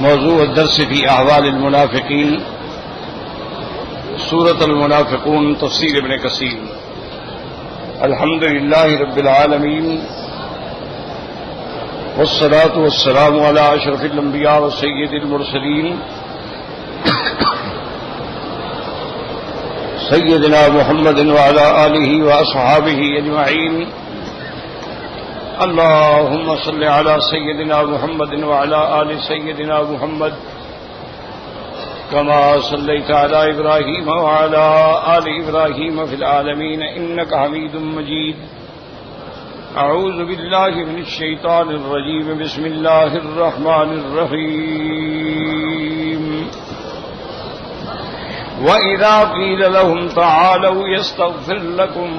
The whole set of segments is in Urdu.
موضوع الدرس في أحوال المنافقين سورة المنافقون تفسير ابن كثير. الحمد لله رب العالمين والصلاة والسلام على أشرف الأنبياء وسيد المرسلين سيدنا محمد وعلى آله وأصحابه أجمعين. اللهم صل على سيدنا محمد وعلى آل سيدنا محمد كما صليت على إبراهيم وعلى آل إبراهيم في العالمين إنك حميد مجيد. أعوذ بالله من الشيطان الرجيم. بسم الله الرحمن الرحيم. وإذا قيل لهم تعالوا يستغفر لكم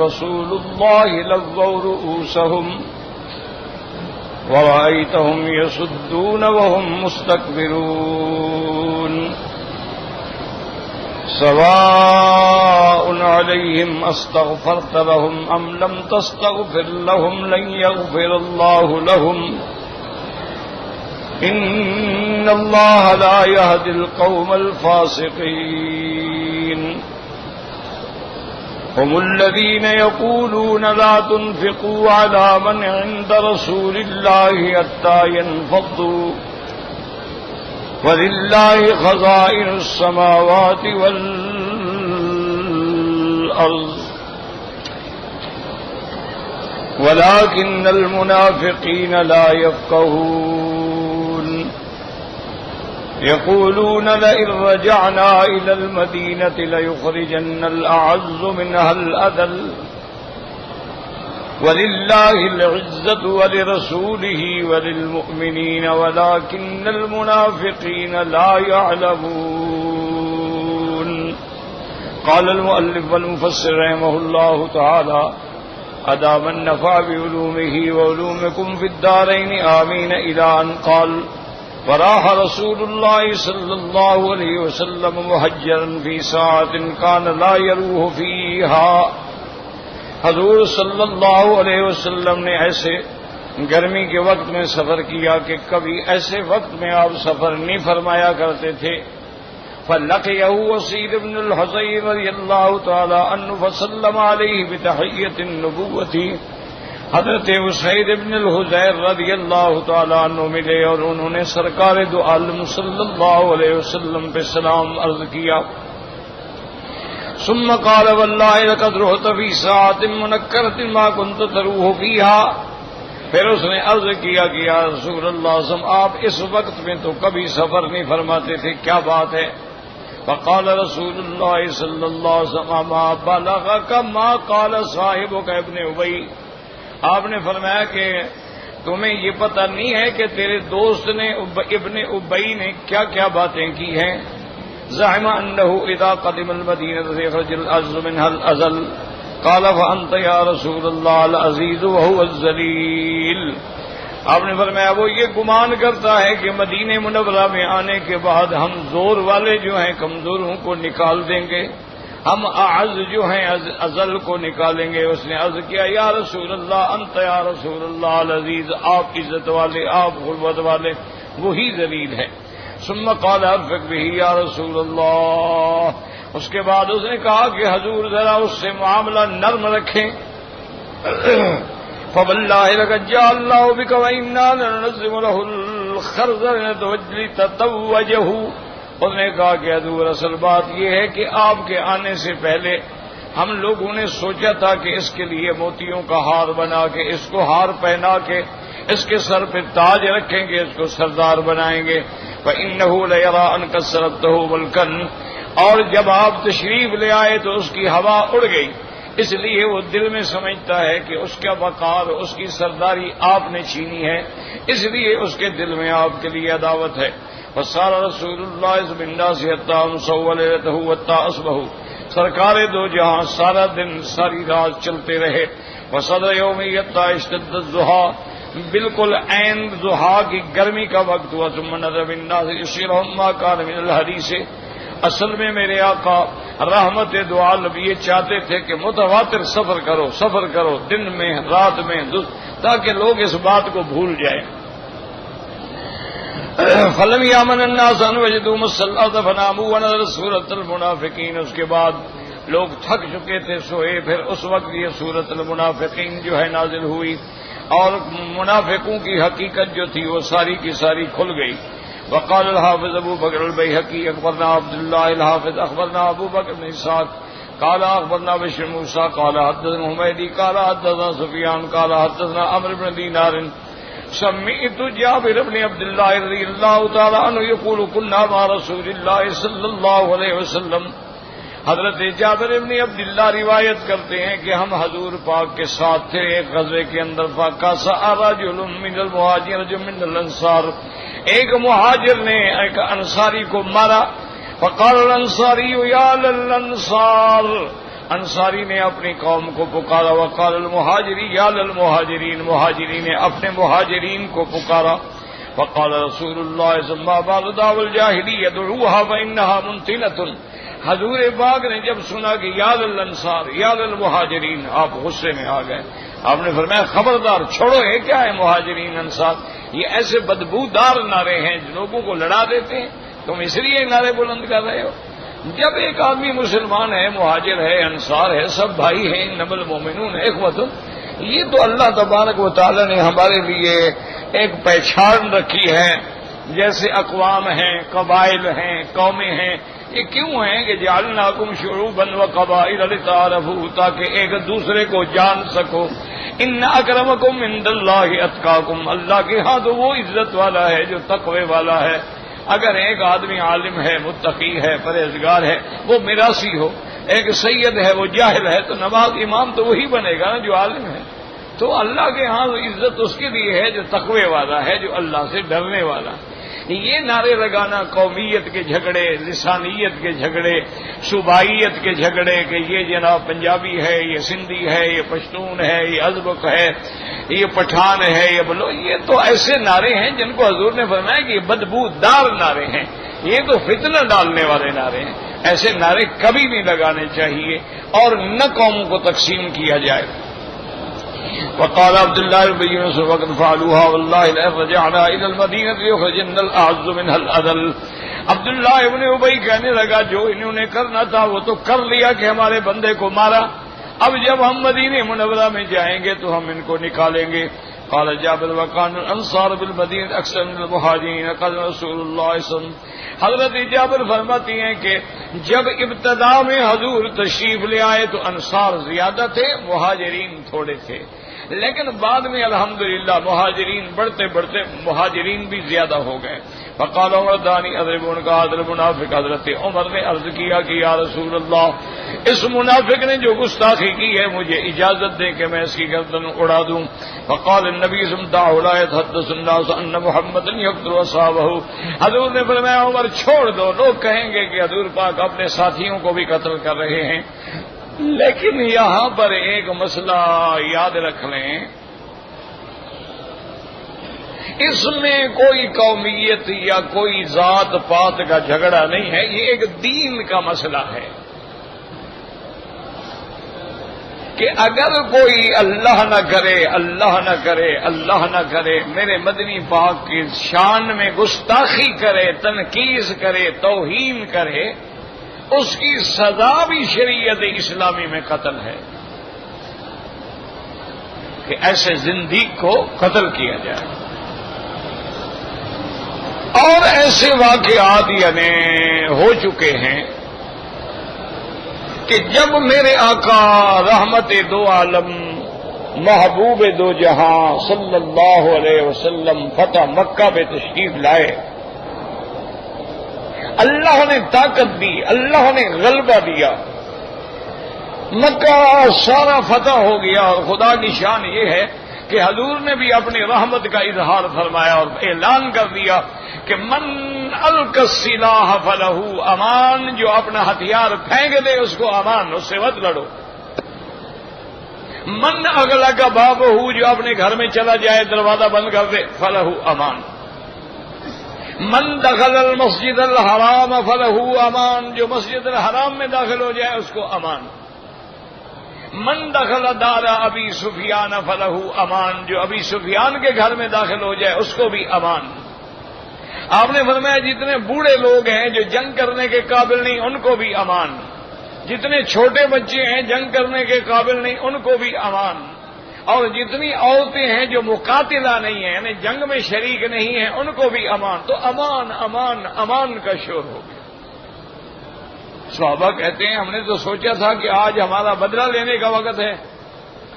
رسول الله لووا رؤوسهم ورأيتهم يصدون وهم مستكبرون. سواء عليهم أستغفرت لهم أم لم تستغفر لهم لن يغفر الله لهم إن الله لا يهدي القوم الفاسقين. هم الذين يقولون لا تنفقوا على من عند رسول الله حتى ينفضوا ولله خزائن السماوات والأرض ولكن المنافقين لا يفقهون. يقولون لئن رجعنا إلى المدينة ليخرجن الأعز منها الأذل ولله العزة ولرسوله وللمؤمنين ولكن المنافقين لا يعلمون. قال المؤلف والمفسر رحمه الله تعالى أدام النفع بعلومه وعلومكم في الدارين آمين إلى أن قال وراح رسول الله صلى الله عليه وسلم مهجرا في ساعة كان لا يروه فيها. حضور صلی اللہ علیہ وسلم نے ایسے گرمی کے وقت میں سفر کیا کہ کبھی ایسے وقت میں آپ سفر نہیں فرمایا کرتے تھے. فلقيه وسيد بن الحضير رضي الله تعالى عنه فسلم عليه بتحية النبوة. حضرت اسید ابن الحضیر رضی اللہ تعالیٰ عنہ ملے اور انہوں نے سرکار دو عالم صلی اللہ علیہ وسلم پہ سلام عرض کیا. ثم قال واللہ لقد رحت فی ساعت منکرۃ ما كنت تروح فیہا. پھر اس نے عرض کیا کہ یا رسول اللہ آپ اس وقت میں تو کبھی سفر نہیں فرماتے تھے، کیا بات ہے؟ فقال رسول اللہ صلی اللہ علیہ وسلم ما بلغک ما قال صاحبک ابن ابی. آپ نے فرمایا کہ تمہیں یہ پتہ نہیں ہے کہ تیرے دوست نے ابن ابی نے کیا کیا باتیں کی ہیں. زعم انه اذا قدم المدینہ يخرج العز منها الازل قال فانت یا رسول اللہ العزیز وهو الذلیل. آپ نے فرمایا وہ یہ گمان کرتا ہے کہ مدینہ منورہ میں آنے کے بعد ہم زور والے جو ہیں کمزوروں کو نکال دیں گے، ہم اعز جو ہیں ازل کو نکالیں گے. اس نے عرض کیا یا رسول اللہ انت یا رسول اللہ العزیز، آپ عزت والے، آپ غلبت والے، وہی ذلیل ہے. ثم قال ارفق به یا رسول اللہ. اس کے بعد اس نے کہا کہ حضور ذرا اس سے معاملہ نرم رکھیں. فواللہ لقد جاء اللہ بک وإنا لننظم له الخرز لتتوجه. اس نے کہا کہ حضور اصل بات یہ ہے کہ آپ کے آنے سے پہلے ہم لوگوں نے سوچا تھا کہ اس کے لیے موتیوں کا ہار بنا کے، اس کو ہار پہنا کے، اس کے سر پہ تاج رکھیں گے، اس کو سردار بنائیں گے. فإنه ليرى أن كسرته ملكا. اور جب آپ تشریف لے آئے تو اس کی ہوا اڑ گئی، اس لیے وہ دل میں سمجھتا ہے کہ اس کا وقار، اس کی سرداری آپ نے چھینی ہے، اس لیے اس کے دل میں آپ کے لیے عداوت ہے. وصار رسول اللہ من الناس حتى امسوا ليلته حتى اصبحوا. سرکار دو جہاں سارا دن ساری رات چلتے رہے. وصدر یوم حتى اشتد الضحى. بالکل عین ضحیٰ کی گرمی کا وقت ہوا. ثم نظر بالناس يسيرهم ما كان من الحديث. اصل میں میرے آقا رحمت دو عالم یہ چاہتے تھے کہ متواتر سفر کرو دن میں رات میں، تاکہ لوگ اس بات کو بھول جائیں. فلم یامن الناس ان وجدوا مسلط فناموا ونزل سورۃ المنافقین. اس کے بعد لوگ تھک چکے تھے، سوئے. پھر اس وقت یہ سورۃ المنافقین جو ہے نازل ہوئی اور منافقوں کی حقیقت جو تھی وہ ساری کی ساری کھل گئی. وقال الحافظ ابو بکر البیہقی اخبرنا عبد اللہ الحافظ اخبرنا ابو بکر بن اسحاق قال اخبرنا بشر موسیٰ قال حدثنا حمیدی قال حدثنا سفیان قال حدثنا عمرو بن دینار سمعت جابر بن عبد اللہ رضی اللہ تعالی عنہ یقول كنا مع رسول اللہ صلی اللہ علیہ وسلم. حضرت جابر بن عبداللہ روایت کرتے ہیں کہ ہم حضور پاک کے ساتھ تھے ایک غزوے کے اندر. فَقَاسَ رَجُلٌ مِّنَ الْمُهَاجِرِ رَجُلٌ مِّنَ الْأَنصَارِ. ایک مہاجر نے ایک انصاری کو مارا. فقال الانصاری یا للانصار. انصاری نے اپنی قوم کو پکارا. وقال المہاجری یا للمہاجرین. مہاجرین نے اپنے مہاجرین کو پکارا. فقال رسول اللہ صلی اللہ علیہ وسلم بعد دعوى الجاہلیہ دعوها فإنها منتنة. حضور پاک نے جب سنا کہ یا للانصار یا للمہاجرین آپ غصے میں آ گئے. آپ نے فرمایا خبردار چھوڑو، یہ کیا ہے مہاجرین انصار؟ یہ ایسے بدبودار نعرے ہیں لوگوں کو لڑا دیتے ہیں. تم اس لیے نعرے بلند کر رہے ہو. جب ایک آدمی مسلمان ہے، مہاجر ہے، انصار ہے، سب بھائی ہیں، انما المؤمنون اخوۃ. یہ تو اللہ تبارک و تعالی نے ہمارے لیے ایک پہچان رکھی ہے. جیسے اقوام ہیں، قبائل ہیں، قومیں ہیں. یہ کیوں ہیں کہ جعلناکم شعوبا وقبائل لتعارفوا، تاکہ ایک دوسرے کو جان سکو. ان اکرمکم عند اللہ اتقاکم. اللہ کے ہاں تو وہ عزت والا ہے جو تقوی والا ہے. اگر ایک آدمی عالم ہے، متقی ہے، پرہیزگار ہے، وہ میراثی ہو. ایک سید ہے، وہ جاہل ہے، تو نماز امام تو وہی بنے گا نا جو عالم ہے. تو اللہ کے ہاں عزت اس کے لیے ہے جو تقوی والا ہے، جو اللہ سے ڈرنے والا. یہ نعرے لگانا قومیت کے جھگڑے، لسانیت کے جھگڑے، صوبائیت کے جھگڑے کہ یہ جناب پنجابی ہے، یہ سندھی ہے، یہ پشتون ہے، یہ ازبک ہے، یہ پٹھان ہے، یہ بولو، یہ تو ایسے نعرے ہیں جن کو حضور نے فرمایا کہ یہ بدبودار نعرے ہیں، یہ تو فتنہ ڈالنے والے نعرے ہیں. ایسے نعرے کبھی نہیں لگانے چاہیے اور نہ قوموں کو تقسیم کیا جائے. وقال عبد الله بن ابي وقد فعلوها والله لا رجعنا الى المدينه ليخرجن الاعز منها الاذل. عبداللہ ابن ابی کہنے لگا جو انہوں نے کرنا تھا وہ تو کر لیا کہ ہمارے بندے کو مارا. اب جب ہم مدینہ منورہ میں جائیں گے تو ہم ان کو نکالیں گے. قال جابر وكان الانصار بالمدينه اكثر من المهاجرين قال رسول الله صلى الله عليه وسلم. حضرت جابر فرماتی ہیں کہ جب ابتدا میں حضور تشریف لے آئے تو انصار زیادہ تھے، مہاجرین تھوڑے تھے. لیکن بعد میں الحمدللہ مہاجرین بڑھتے بڑھتے مہاجرین بھی زیادہ ہو گئے. فقال عمر دانی اضربون کا حضرت منافق. حضرت عمر نے عرض کیا کہ یا رسول اللہ، اس منافق نے جو گستاخی کی ہے مجھے اجازت دیں کہ میں اس کی گردن اڑا دوں. فقال النبی صلی اللہ علیہ وسلم حدث الناس ان محمد یقتل اصحابہ. حضور نے فرمایا عمر چھوڑ دو، لوگ کہیں گے کہ حضور پاک اپنے ساتھیوں کو بھی قتل کر رہے ہیں. لیکن یہاں پر ایک مسئلہ یاد رکھ لیں، اس میں کوئی قومیت یا کوئی ذات پات کا جھگڑا نہیں ہے، یہ ایک دین کا مسئلہ ہے کہ اگر کوئی اللہ نہ کرے اللہ نہ کرے اللہ نہ کرے میرے مدنی پاک کی شان میں گستاخی کرے، تنقیص کرے، توہین کرے، اس کی سزا بھی شریعت اسلامی میں قتل ہے کہ ایسے زندیق کو قتل کیا جائے. اور ایسے واقعات یعنی ہو چکے ہیں کہ جب میرے آقا رحمت دو عالم محبوب دو جہاں صلی اللہ علیہ وسلم فتح مکہ پہ تشریف لائے، اللہ نے طاقت دی، اللہ نے غلبہ دیا، مکہ سارا فتح ہو گیا. اور خدا کی شان یہ ہے کہ حضور نے بھی اپنی رحمت کا اظہار فرمایا اور اعلان کر دیا کہ من القى السلاح فلہ امان. جو اپنا ہتھیار پھینک دے اس کو امان، اس سے مت لڑو. من اغلق بابہ، جو اپنے گھر میں چلا جائے دروازہ بند کر دے، فلہ امان. من دخل المسجد الحرام فلہ امان. جو مسجد الحرام میں داخل ہو جائے اس کو امان. من دخل دار ابی سفیان فلہ امان. جو ابی سفیان کے گھر میں داخل ہو جائے اس کو بھی امان. آپ نے فرمایا جتنے بوڑھے لوگ ہیں جو جنگ کرنے کے قابل نہیں ان کو بھی امان، جتنے چھوٹے بچے ہیں جنگ کرنے کے قابل نہیں ان کو بھی امان، اور جتنی عورتیں ہیں جو مقاتلہ نہیں ہیں یعنی جنگ میں شریک نہیں ہیں ان کو بھی امان۔ تو امان امان امان کا شور ہو گیا۔ صحابہ کہتے ہیں ہم نے تو سوچا تھا کہ آج ہمارا بدلہ لینے کا وقت ہے،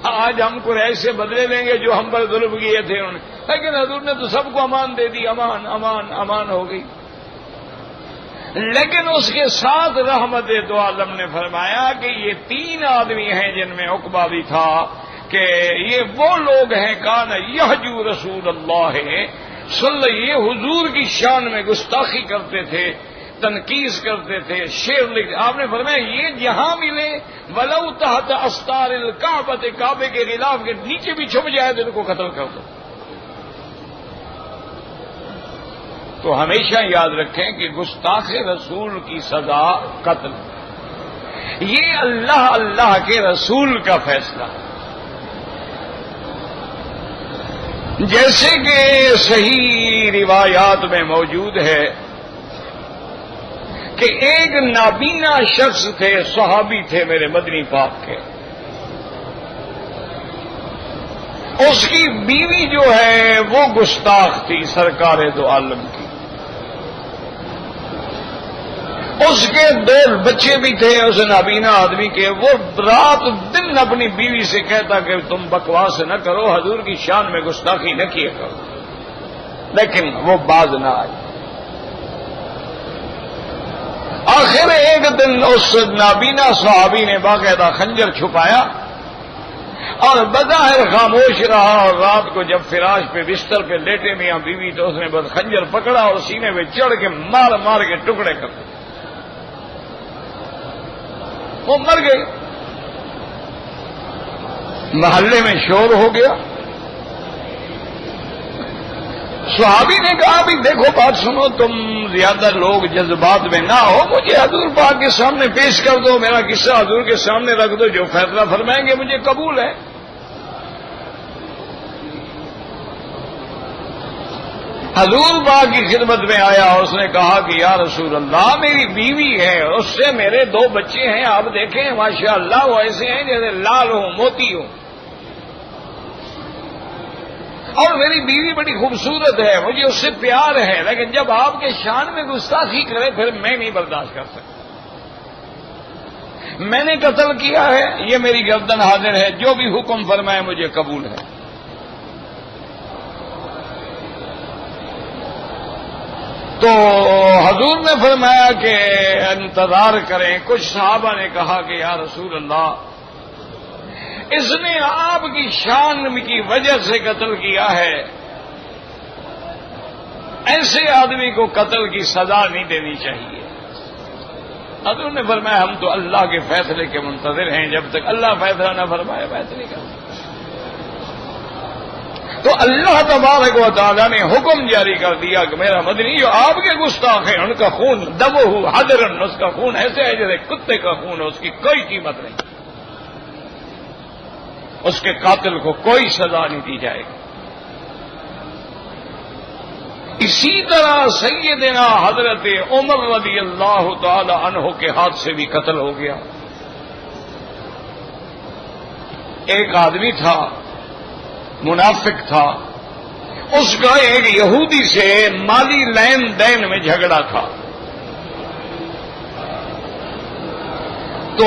آج ہم قریش سے بدلے لیں گے جو ہم پر ظلم کیے تھے انہوں نے، لیکن حضور نے تو سب کو امان دے دی، امان امان امان ہو گئی۔ لیکن اس کے ساتھ رحمت دو عالم نے فرمایا کہ یہ 3 آدمی ہیں جن میں عقبہ بھی تھا کہ یہ وہ لوگ ہیں کان یحجو رسول اللہ صلی، یہ حضور کی شان میں گستاخی کرتے تھے، تنقیص کرتے تھے، شعر لکھتے۔ آپ نے فرمایا یہ جہاں ملے ولو تحت استار الکعبۃ، کعبے کے غلاف کے نیچے بھی چھپ جائے تو ان کو قتل کر دو۔ تو ہمیشہ یاد رکھیں کہ گستاخ رسول کی سزا قتل، یہ اللہ کے رسول کا فیصلہ ہے۔ جیسے کہ صحیح روایات میں موجود ہے کہ ایک نابینا شخص تھے، صحابی تھے میرے مدنی پاک کے، اس کی بیوی جو ہے وہ گستاخ تھی سرکار دو عالم کی، اس کے 2 بچے بھی تھے اس نابینا آدمی کے، وہ رات دن اپنی بیوی سے کہتا کہ تم بکواس نہ کرو، حضور کی شان میں گستاخی نہ کیا کرو، لیکن وہ باز نہ آئی۔ آخر ایک دن اس نابینا صحابی نے باقاعدہ خنجر چھپایا اور بظاہر خاموش رہا، اور رات کو جب فراش پہ بستر پہ لیٹے میاں بیوی تو اس نے بس خنجر پکڑا اور سینے پہ چڑھ کے مار مار کے ٹکڑے کر دیے، وہ مر گئے۔ محلے میں شور ہو گیا، صحابی نے کہا بھی دیکھو بات سنو، تم زیادہ لوگ جذبات میں نہ ہو، مجھے حضور پاک کے سامنے پیش کر دو، میرا قصہ حضور کے سامنے رکھ دو، جو فیصلہ فرمائیں گے مجھے قبول ہے۔ حضور پاک کی خدمت میں آیا اور اس نے کہا کہ یا رسول اللہ میری بیوی ہے، اس سے میرے 2 بچے ہیں، آپ دیکھیں ماشاءاللہ وہ ایسے ہیں جیسے لال ہوں موتی ہوں، اور میری بیوی بڑی خوبصورت ہے، مجھے اس سے پیار ہے، لیکن جب آپ کے شان میں گستاخی کرے پھر میں نہیں برداشت کر سکتا، میں نے قتل کیا ہے، یہ میری گردن حاضر ہے، جو بھی حکم فرمائے مجھے قبول ہے۔ تو حضور نے فرمایا کہ انتظار کریں۔ کچھ صحابہ نے کہا کہ یا رسول اللہ اس نے آپ کی شان کی وجہ سے قتل کیا ہے، ایسے آدمی کو قتل کی سزا نہیں دینی چاہیے۔ حضور نے فرمایا ہم تو اللہ کے فیصلے کے منتظر ہیں، جب تک اللہ فیصلہ نہ فرمائے فیصلے کا۔ تو اللہ تبارک و تعالیٰ نے حکم جاری کر دیا کہ میرا مدنی جو آپ کے گستاخ ہیں ان کا خون دمہ حضرن، اس کا خون ایسے ہے جیسے کتے کا خون ہے، اس کی کوئی قیمت نہیں، اس کے قاتل کو کوئی سزا نہیں دی جائے گی۔ اسی طرح سیدنا حضرت عمر رضی اللہ تعالی عنہ کے ہاتھ سے بھی قتل ہو گیا۔ ایک آدمی تھا، منافق تھا، اس کا ایک یہودی سے مالی لین دین میں جھگڑا تھا، تو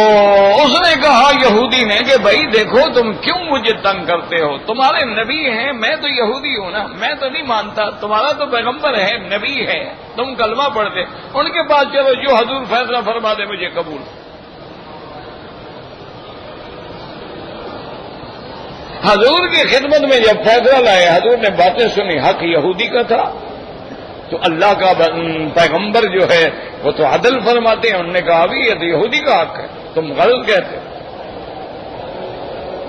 اس نے کہا یہودی نے کہ بھائی دیکھو تم کیوں مجھے تنگ کرتے ہو، تمہارے نبی ہیں، میں تو یہودی ہوں نا، میں تو نہیں مانتا، تمہارا تو پیغمبر ہے، نبی ہے، تم کلمہ پڑھتے، ان کے پاس چلو، جو حضور فیصلہ فرما دے مجھے قبول۔ حضور کی خدمت میں جب فیصلہ لائے، حضور نے باتیں سنی، حق یہودی کا تھا، تو اللہ کا پیغمبر جو ہے وہ تو عدل فرماتے ہیں، انہوں نے کہا بھی یہ تو یہودی کا حق ہے، تم غلط کہتے ہو۔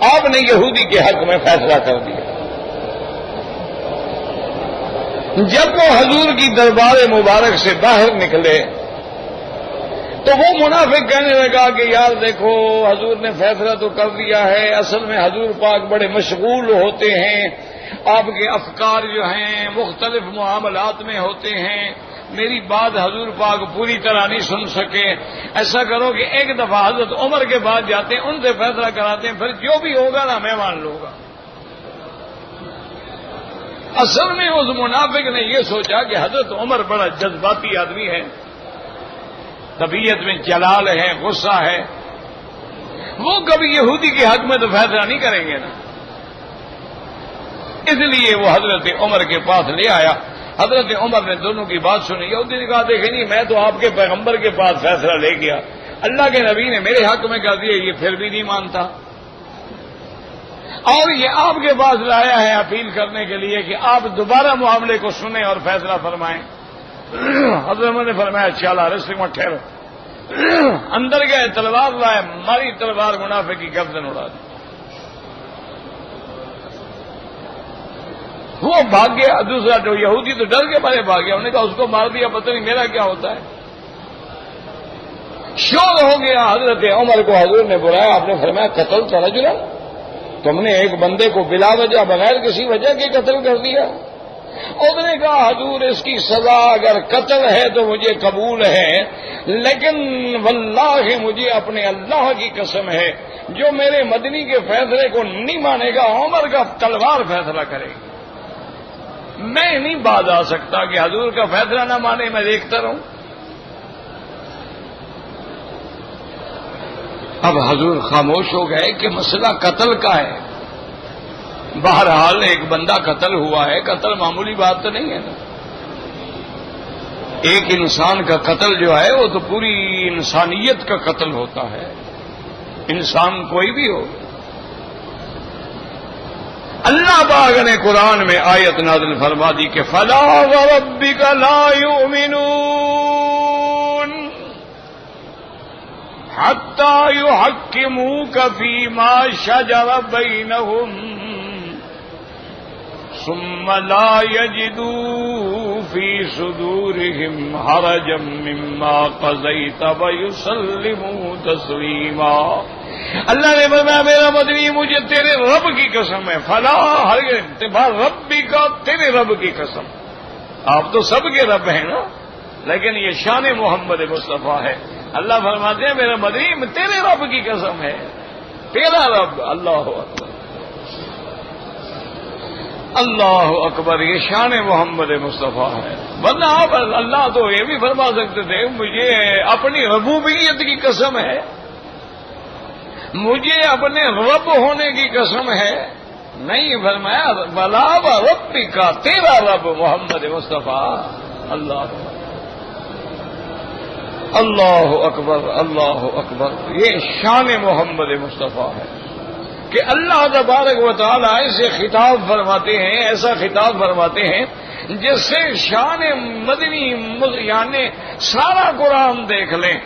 آپ نے یہودی کے حق میں فیصلہ کر دیا۔ جب وہ حضور کی دربار مبارک سے باہر نکلے تو وہ منافق کہنے لگا کہ یار دیکھو حضور نے فیصلہ تو کر دیا ہے، اصل میں حضور پاک بڑے مشغول ہوتے ہیں، آپ کے افکار جو ہیں مختلف معاملات میں ہوتے ہیں، میری بات حضور پاک پوری طرح نہیں سن سکے، ایسا کرو کہ ایک دفعہ حضرت عمر کے بعد جاتے ہیں، ان سے فیصلہ کراتے ہیں، پھر جو بھی ہوگا نا میں مان لوں گا۔ اصل میں اس منافق نے یہ سوچا کہ حضرت عمر بڑا جذباتی آدمی ہے، طبیعت میں جلال ہے، غصہ ہے، وہ کبھی یہودی کے حق میں تو فیصلہ نہیں کریں گے نا، اس لیے وہ حضرت عمر کے پاس لے آیا۔ حضرت عمر نے دونوں کی بات سنی، یہودی نے کہا دیکھیں نہیں، میں تو آپ کے پیغمبر کے پاس فیصلہ لے گیا، اللہ کے نبی نے میرے حق میں کر دیا، یہ پھر بھی نہیں مانتا، اور یہ آپ کے پاس لایا ہے اپیل کرنے کے لیے کہ آپ دوبارہ معاملے کو سنیں اور فیصلہ فرمائیں۔ حضرت عمر نے فرمایا چلا رسک میں ٹھہرو، اندر گئے، تلوار لائے، ماری تلوار منافق کی گردن اڑا دی، وہ بھاگ گیا۔ دوسرا جو یہودی تو ڈر کے مارے بھاگ گیا، انہوں نے کہا اس کو مار دیا، پتہ نہیں میرا کیا ہوتا ہے۔ شور ہو گیا، حضرت عمر کو حضور نے بلایا، آپ نے فرمایا قتل رجلا، تم نے ایک بندے کو بلا وجہ بغیر کسی وجہ کے قتل کر دیا۔ اس نے کہا حضور اس کی سزا اگر قتل ہے تو مجھے قبول ہے، لیکن واللہ مجھے اپنے اللہ کی قسم ہے جو میرے مدنی کے فیصلے کو نہیں مانے گا عمر کا تلوار فیصلہ کرے گی، میں نہیں باز آ سکتا کہ حضور کا فیصلہ نہ مانے، میں دیکھتا رہوں۔ اب حضور خاموش ہو گئے کہ مسئلہ قتل کا ہے، بہرحال ایک بندہ قتل ہوا ہے، قتل معمولی بات تو نہیں ہے نا، ایک انسان کا قتل جو ہے وہ تو پوری انسانیت کا قتل ہوتا ہے، انسان کوئی بھی ہو۔ اللہ پاک نے قرآن میں آیت نازل فرما دی کہ فلا وربک لا یؤمنون حتی یحکموک فیما شجر بینہم ثم لا یجدوا فی صدورہم حرجا مما قضیت ویسلموا تسلیما۔ اللہ نے فرمایا میرا مدنی مجھے تیرے رب کی قسم ہے، فلا ہرگز ربی کا، تیرے رب کی قسم، آپ تو سب کے رب ہیں نا، لیکن یہ شان محمد مصطفیٰ ہے۔ اللہ فرماتے ہیں میرا مدنی تیرے رب کی قسم ہے، تیرا رب۔ اللہ اکبر، اللہ اکبر، یہ شان محمد مصطفیٰ ہے۔ ورنہ آپ اللہ تو یہ بھی فرما سکتے تھے مجھے اپنی ربوبیت کی قسم ہے، مجھے اپنے رب ہونے کی قسم ہے، نہیں فرمایا بلا ربی کا، تیرا رب محمد مصطفیٰ۔ اللہ اللہ اکبر، اللہ اکبر، یہ شان محمد مصطفیٰ ہے کہ اللہ تبارک و تعالیٰ ایسے خطاب فرماتے ہیں، ایسا خطاب فرماتے ہیں جس سے شان مدنی، یعنی سارا قرآن دیکھ لیں،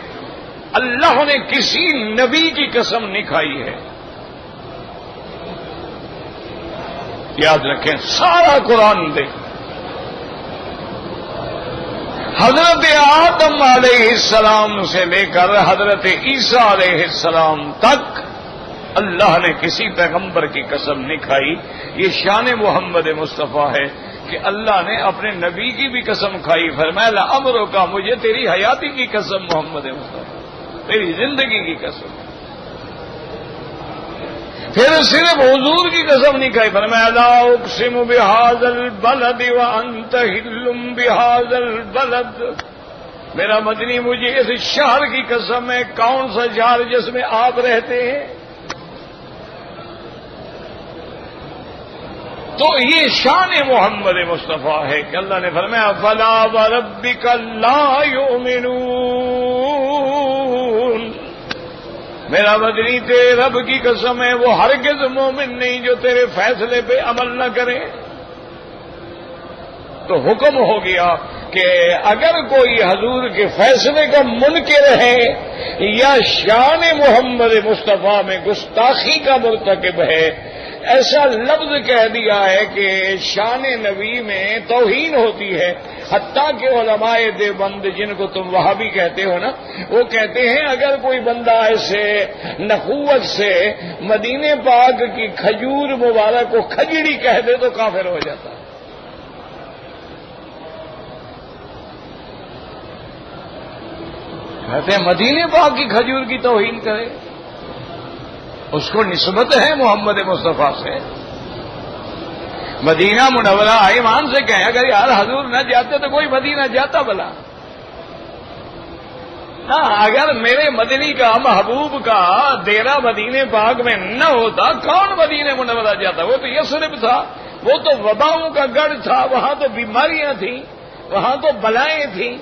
اللہ نے کسی نبی کی قسم نہیں کھائی ہے، یاد رکھیں، سارا قرآن دیکھ، حضرت آدم علیہ السلام سے لے کر حضرت عیسیٰ علیہ السلام تک اللہ نے کسی پیغمبر کی قسم نہیں کھائی۔ یہ شان محمد مصطفیٰ ہے کہ اللہ نے اپنے نبی کی بھی قسم کھائی، فرمایا لعمرک کا، مجھے تیری حیاتی کی قسم محمد مصطفیٰ، تیری زندگی کی قسم۔ پھر صرف حضور کی قسم نہیں کھائی، فرمایا لا اقسم بہذا البلد وانت حل بہذا البلد، میرا مدنی مجھے اس شہر کی قسم ہے، کون سا شہر جس میں آپ رہتے ہیں۔ تو یہ شان محمد مصطفیٰ ہے کہ اللہ نے فرمایا فلا وربک لا یؤمنون، میرا مدنی تیرے رب کی قسم ہے وہ ہرگز مومن نہیں جو تیرے فیصلے پہ عمل نہ کرے۔ تو حکم ہو گیا کہ اگر کوئی حضور کے فیصلے کا منکر ہے یا شان محمد مصطفیٰ میں گستاخی کا مرتکب ہے، ایسا لفظ کہہ دیا ہے کہ شان نبی میں توہین ہوتی ہے، حتیٰ کہ علماء دیوبند جن کو تم وہابی کہتے ہو نا، وہ کہتے ہیں اگر کوئی بندہ ایسے نخوت سے مدینے پاک کی کھجور مبارک کو کھجڑی کہہ دے تو کافر ہو جاتا ہے۔ کہتے ہیں مدینے پاک کی کھجور کی توہین کرے، اس کو نسبت ہے محمد مصطفیٰ سے۔ مدینہ منورہ ایمان سے کہیں اگر یار حضور نہ جاتے تو کوئی مدینہ جاتا بلا؟ اگر میرے مدنی کا محبوب کا ڈیرا مدینے پاک میں نہ ہوتا کون مدینہ منورہ جاتا؟ وہ تو یثرب تھا، وہ تو وباؤں کا گڑھ تھا، وہاں تو بیماریاں تھیں، وہاں تو بلائیں تھیں،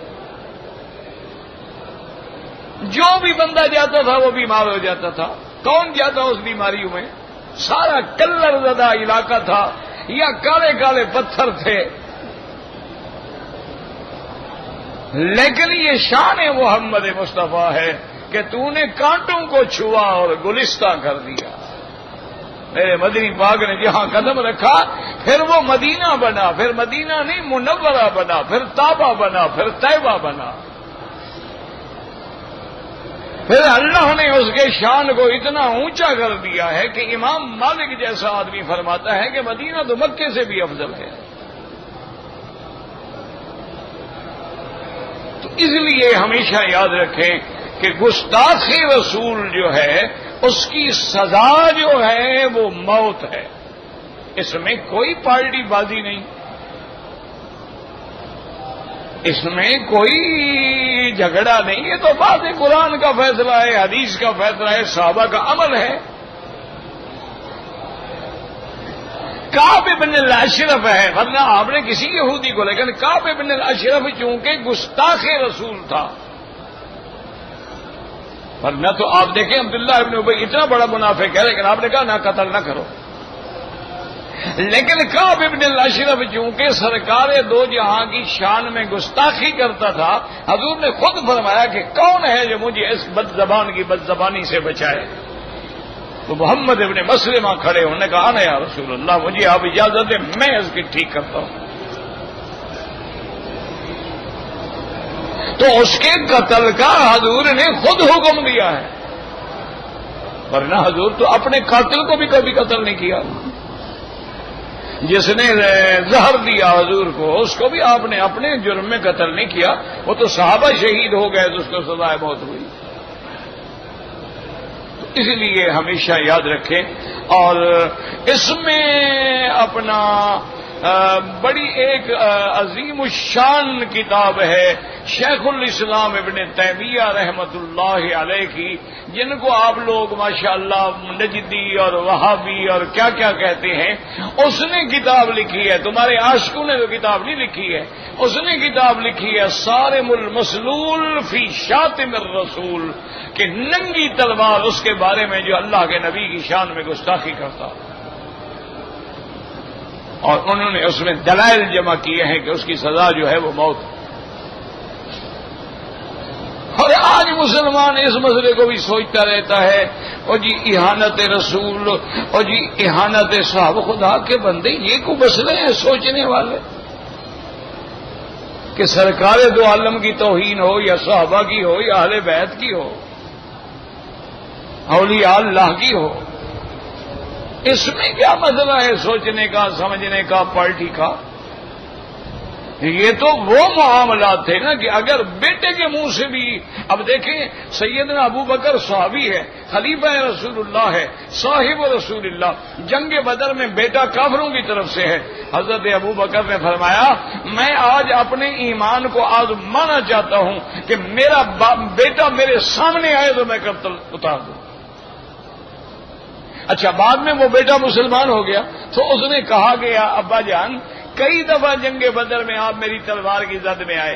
جو بھی بندہ جاتا تھا وہ بیمار ہو جاتا تھا۔ کون جاتا اس بیماریوں میں؟ سارا کلر زدہ علاقہ تھا یا کالے کالے پتھر تھے۔ لیکن یہ شان محمد مصطفیٰ ہے کہ تو نے کانٹوں کو چھوا اور گلستہ کر دیا۔ میرے مدنی پاک نے جہاں قدم رکھا پھر وہ مدینہ بنا، پھر مدینہ نہیں منورہ بنا، پھر طابہ بنا، پھر طیبہ بنا۔ پھر اللہ نے اس کے شان کو اتنا اونچا کر دیا ہے کہ امام مالک جیسا آدمی فرماتا ہے کہ مدینہ تو مکے سے بھی افضل ہے۔ تو اس لیے ہمیشہ یاد رکھیں کہ گستاخ رسول جو ہے اس کی سزا جو ہے وہ موت ہے، اس میں کوئی پارٹی بازی نہیں، اس میں کوئی جھگڑا نہیں، یہ تو بات قرآن کا فیصلہ ہے، حدیث کا فیصلہ ہے، صحابہ کا عمل ہے۔ کعب بن الاشرف ہے، ورنہ آپ نے کسی یہودی کو، لیکن کعب بن الاشرف چونکہ گستاخ رسول تھا، ورنہ تو آپ دیکھیں عبداللہ ابن ابی اتنا بڑا منافق ہے لیکن آپ نے کہا نہ قتل نہ کرو۔ لیکن کعب ابن الاشرف چونکہ سرکار دو جہاں کی شان میں گستاخی کرتا تھا، حضور نے خود فرمایا کہ کون ہے جو مجھے اس بد زبان کی بد زبانی سے بچائے؟ تو محمد ابن مسلمہ کھڑے، انہوں نے کہا نا یا رسول اللہ مجھے آپ اجازت دیں میں اس کی ٹھیک کرتا ہوں۔ تو اس کے قتل کا حضور نے خود حکم دیا ہے، ورنہ حضور تو اپنے قاتل کو بھی کبھی قتل نہیں کیا۔ جس نے زہر دیا حضور کو اس کو بھی آپ نے اپنے جرم میں قتل نہیں کیا، وہ تو صحابہ شہید ہو گئے تو اس کو سزائے موت ہوئی۔ تو اس لیے ہمیشہ یاد رکھیں، اور اس میں اپنا بڑی ایک عظیم الشان کتاب ہے شیخ الاسلام ابن تیمیہ رحمت اللہ علیہ کی، جن کو آپ لوگ ماشاءاللہ نجدی اور وہابی اور کیا کیا کہتے ہیں، اس نے کتاب لکھی ہے، تمہارے عاشقوں نے تو کتاب نہیں لکھی ہے، اس نے کتاب لکھی ہے صارم المسلول فی شاتم الرسول، کہ ننگی تلوار اس کے بارے میں جو اللہ کے نبی کی شان میں گستاخی کرتا، اور انہوں نے اس میں دلائل جمع کیے ہیں کہ اس کی سزا جو ہے وہ موت۔ اور آج مسلمان اس مسئلے کو بھی سوچتا رہتا ہے، اور جی اہانت رسول، اور جی اہانت صحابہ، خدا کے بندے یہ کو مسئلے ہیں سوچنے والے کہ سرکار دو عالم کی توہین ہو یا صحابہ کی ہو یا اہل بیت کی ہو، اولیاء اللہ کی ہو، اس میں کیا مسئلہ ہے سوچنے کا، سمجھنے کا، پارٹی کا؟ یہ تو وہ معاملات تھے نا کہ اگر بیٹے کے منہ سے بھی، اب دیکھیں سیدنا ابو بکر صحابی ہے، خلیفہ رسول اللہ ہے، صاحب رسول اللہ، جنگ بدر میں بیٹا کافروں کی طرف سے ہے، حضرت ابو بکر نے فرمایا میں آج اپنے ایمان کو آزمانا چاہتا ہوں کہ میرا بیٹا میرے سامنے آئے تو میں قتل اتار دوں۔ اچھا بعد میں وہ بیٹا مسلمان ہو گیا تو اس نے کہا کہ ابا جان کئی دفعہ جنگ بدر میں آپ میری تلوار کی زد میں آئے،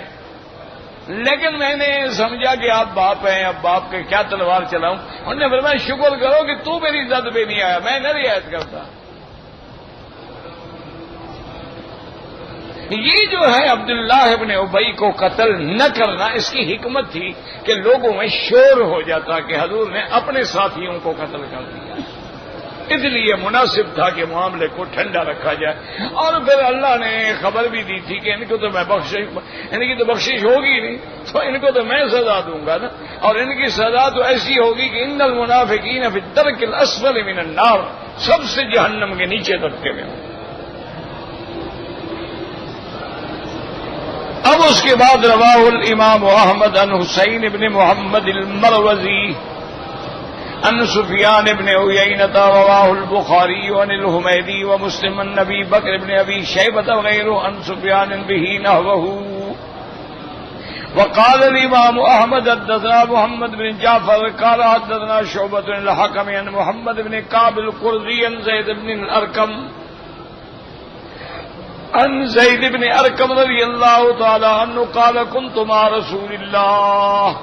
لیکن میں نے سمجھا کہ آپ باپ ہیں، اب باپ کے کیا تلوار چلاؤں؟ انہوں نے فرمایا شکر کرو کہ تو میری زد میں نہیں آیا، میں نہ رعایت کرتا۔ یہ جو ہے عبداللہ ابن ابی کو قتل نہ کرنا، اس کی حکمت تھی کہ لوگوں میں شور ہو جاتا کہ حضور نے اپنے ساتھیوں کو قتل کر دیا۔ اس لیے مناسب تھا کہ معاملے کو ٹھنڈا رکھا جائے. اور پھر اللہ نے خبر بھی دی تھی کہ ان کو تو میں ان کی تو بخشش ہوگی نہیں، تو ان کو تو میں سزا دوں گا نا. اور ان کی سزا تو ایسی ہوگی کہ ان المنافقین فی الدرک الاسفل من النار، سب سے جہنم کے نیچے طبقے میں ہوں. اب اس کے بعد رواہ الامام احمد عن حسین بن محمد المروزی عن سفیان بن عیینۃ رواہ البخاری عن الحمیدی ومسلم عن ابی بکر بن ابی شیبۃ وغیرہ عن سفیان بہ نحوہ. وقال الامام احمد حدثنا محمد بن جعفر قال حدثنا شعبۃ الحکم عن محمد بن کعب القرظی عن زید بن الارقم عن زید بن ارقم رضی اللہ تعالی عنہ قال كنت مع رسول اللہ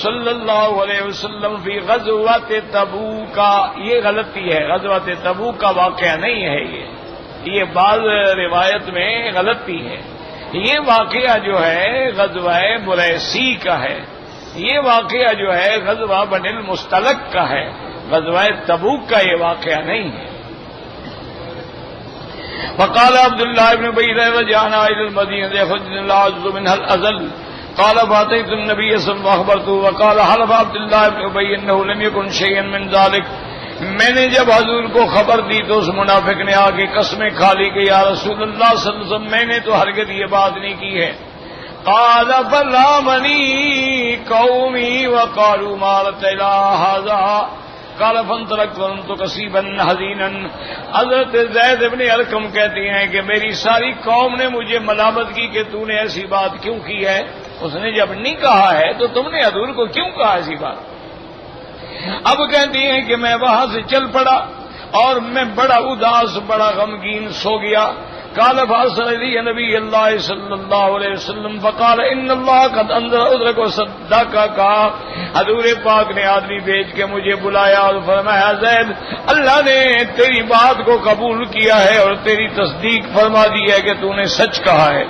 صلی اللہ علیہ وسلم فی غزوۃ تبوک. یہ غلطی ہے، غزوۃ تبوک کا واقعہ نہیں ہے، یہ بعض روایت میں غلطی ہے. یہ واقعہ جو ہے غزوہ مریسی کا ہے، یہ واقعہ جو ہے غزوہ بنی المستلق کا ہے، غزوہ تبوک کا یہ واقعہ نہیں ہے. فقال عبد الله بن ابي رجعنا الى المدينه يخرجنا العز منها الاذل قال فاتيت النبي صلى الله عليه وسلم واخبرته وقال حلف عبد الله بن ابي انه لم يكن شيئا من ذلك. میں نے جب حضور کو خبر دی تو اس منافق نے آ کے قسمیں کھا لی کہ یا رسول اللہ صلی اللہ علیہ وسلم میں نے تو ہرگز یہ بات نہیں کی ہے. قال فلامني قومي وقالوا ما الى هذا قال فانطلقت وانت كسيبا حزينا. حضرت زید بن ارقم کہتے ہیں کہ میری ساری قوم نے مجھے ملامت کی کہ تو نے ایسی بات کیوں کی ہے. اس نے جب نہیں کہا ہے تو تم نے حضور کو کیوں کہا ایسی بات. اب کہتی ہیں کہ میں وہاں سے چل پڑا اور میں بڑا اداس بڑا غمگین سو گیا. قال فارسل لي نبي الله صلى الله عليه وسلم فقال ان الله قد انزل عذرك وصدقك. حضور پاک نے آدمی بھیج کے مجھے بلایا اور فرمایا زید اللہ نے تیری بات کو قبول کیا ہے اور تیری تصدیق فرما دی ہے کہ تو نے سچ کہا ہے.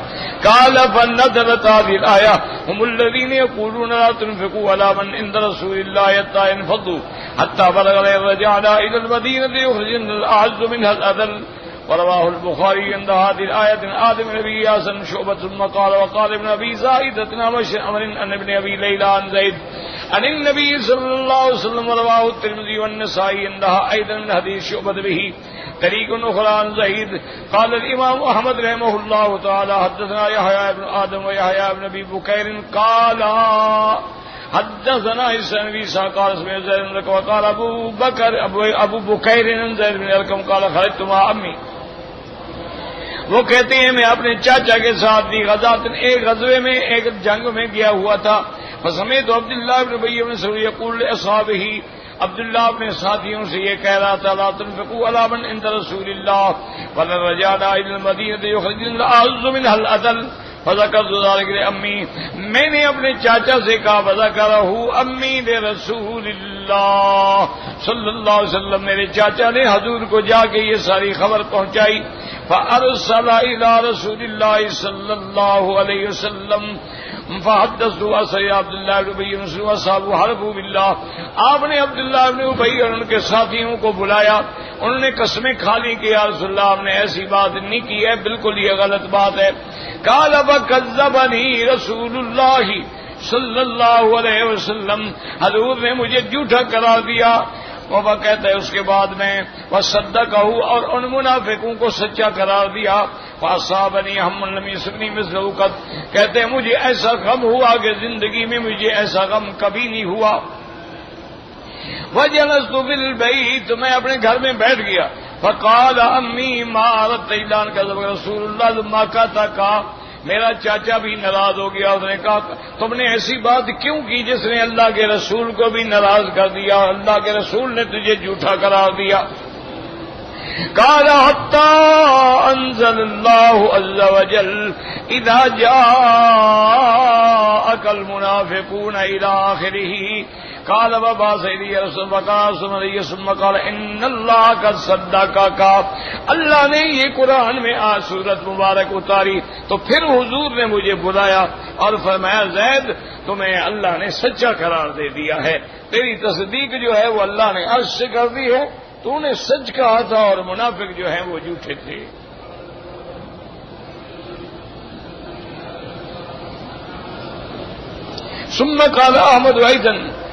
قال فنزلت هذه الآية هم الذين يقولون لا تنفقوا على من عند رسول الله حتى ينفضوا حتى بلغ رجعنا الى المدينة يخرجن الاعز منها الاذل. ورواه البخاري عند هذه الآية آدم نبي ياسن شعبة المقال وقال ابن أبي زائدة عمر عن ابن أبي ليلى عن زيد عن النبي صلى الله عليه وسلم. ورواه الترمذي والنسائي عندها أيضا من حديث شعبة به طريق أخرى عن زيد. قال الإمام أحمد رحمه الله تعالى حدثنا يحيى بن آدم ويحيى بن أبي بكير قال حدثنا عيسى بن عيسى قال اسمه زيد وقال أبو بكير عن زيد بن أرقم قال خرجت مع عمي. وہ کہتے ہیں میں اپنے چاچا کے ساتھ بھی ایک غزوے میں ایک جنگ میں گیا ہوا تھا. فسمعت عبداللہ بن ابی بن سلول یقول لاصحابہ، عبداللہ اپنے ساتھیوں سے یہ کہہ رہا تھا لا تنفقوا على من عند رسول اللہ ولن رجعنا الى المدینہ یخرجن الاعز منها الاذل فذكرت ذلك لأمي. میں نے اپنے چاچا سے کہا فذكره امی لرسول اللہ صلی اللہ علیہ وسلم. میرے چاچا نے حضور کو جا کے یہ ساری خبر پہنچائی. فأرسل إلى رسول الله صلى الله عليه وسلم فحدثوا أسرى عبد الله بن أبي بن سلول وأصحابه حلفوا بالله. آپ نے عبداللہ بن ابی اور ان کے ساتھیوں کو بلایا، انہوں نے قسمیں کھا لی کہ یا رسول اللہ ہم نے ایسی بات نہیں کی ہے، بالکل یہ غلط بات ہے. قال فكذبني رسول الله صلی اللہ علیہ وسلم. حضور نے مجھے جھوٹا قرار دیا. وہ کہتا ہے اس کے بعد میں وصدقہ اور ان منافقوں کو سچا قرار دیا. فاصابنی ہم لم یصبنی مثلہ قط. کہتے ہیں مجھے ایسا غم ہوا کہ زندگی میں مجھے ایسا غم کبھی نہیں ہوا. وجلست بالبیت، میں اپنے گھر میں بیٹھ گیا. فقال امی ما اردت الا ان كذب رسول اللہ ما کہا میرا چاچا بھی ناراض ہو گیا. اس نے کہا تم نے ایسی بات کیوں کی جس نے اللہ کے رسول کو بھی ناراض کر دیا، اللہ کے رسول نے تجھے جھوٹا قرار دیا. قال حتى انزل الله عز وجل اذا جاءك المنافقون الى اخره. قال وبعث إلي رسول وقال ثم قال ان اللہ قد صدقك، اللہ نے یہ قرآن میں آج سورت مبارک اتاری تو پھر حضور نے مجھے بلایا اور فرمایا زید تمہیں اللہ نے سچا قرار دے دیا ہے، تیری تصدیق جو ہے وہ اللہ نے عرش سے کر دی ہے، تو نے سچ کہا تھا اور منافق جو ہیں وہ جھوٹے تھے۔ ثم قال احمد ايضا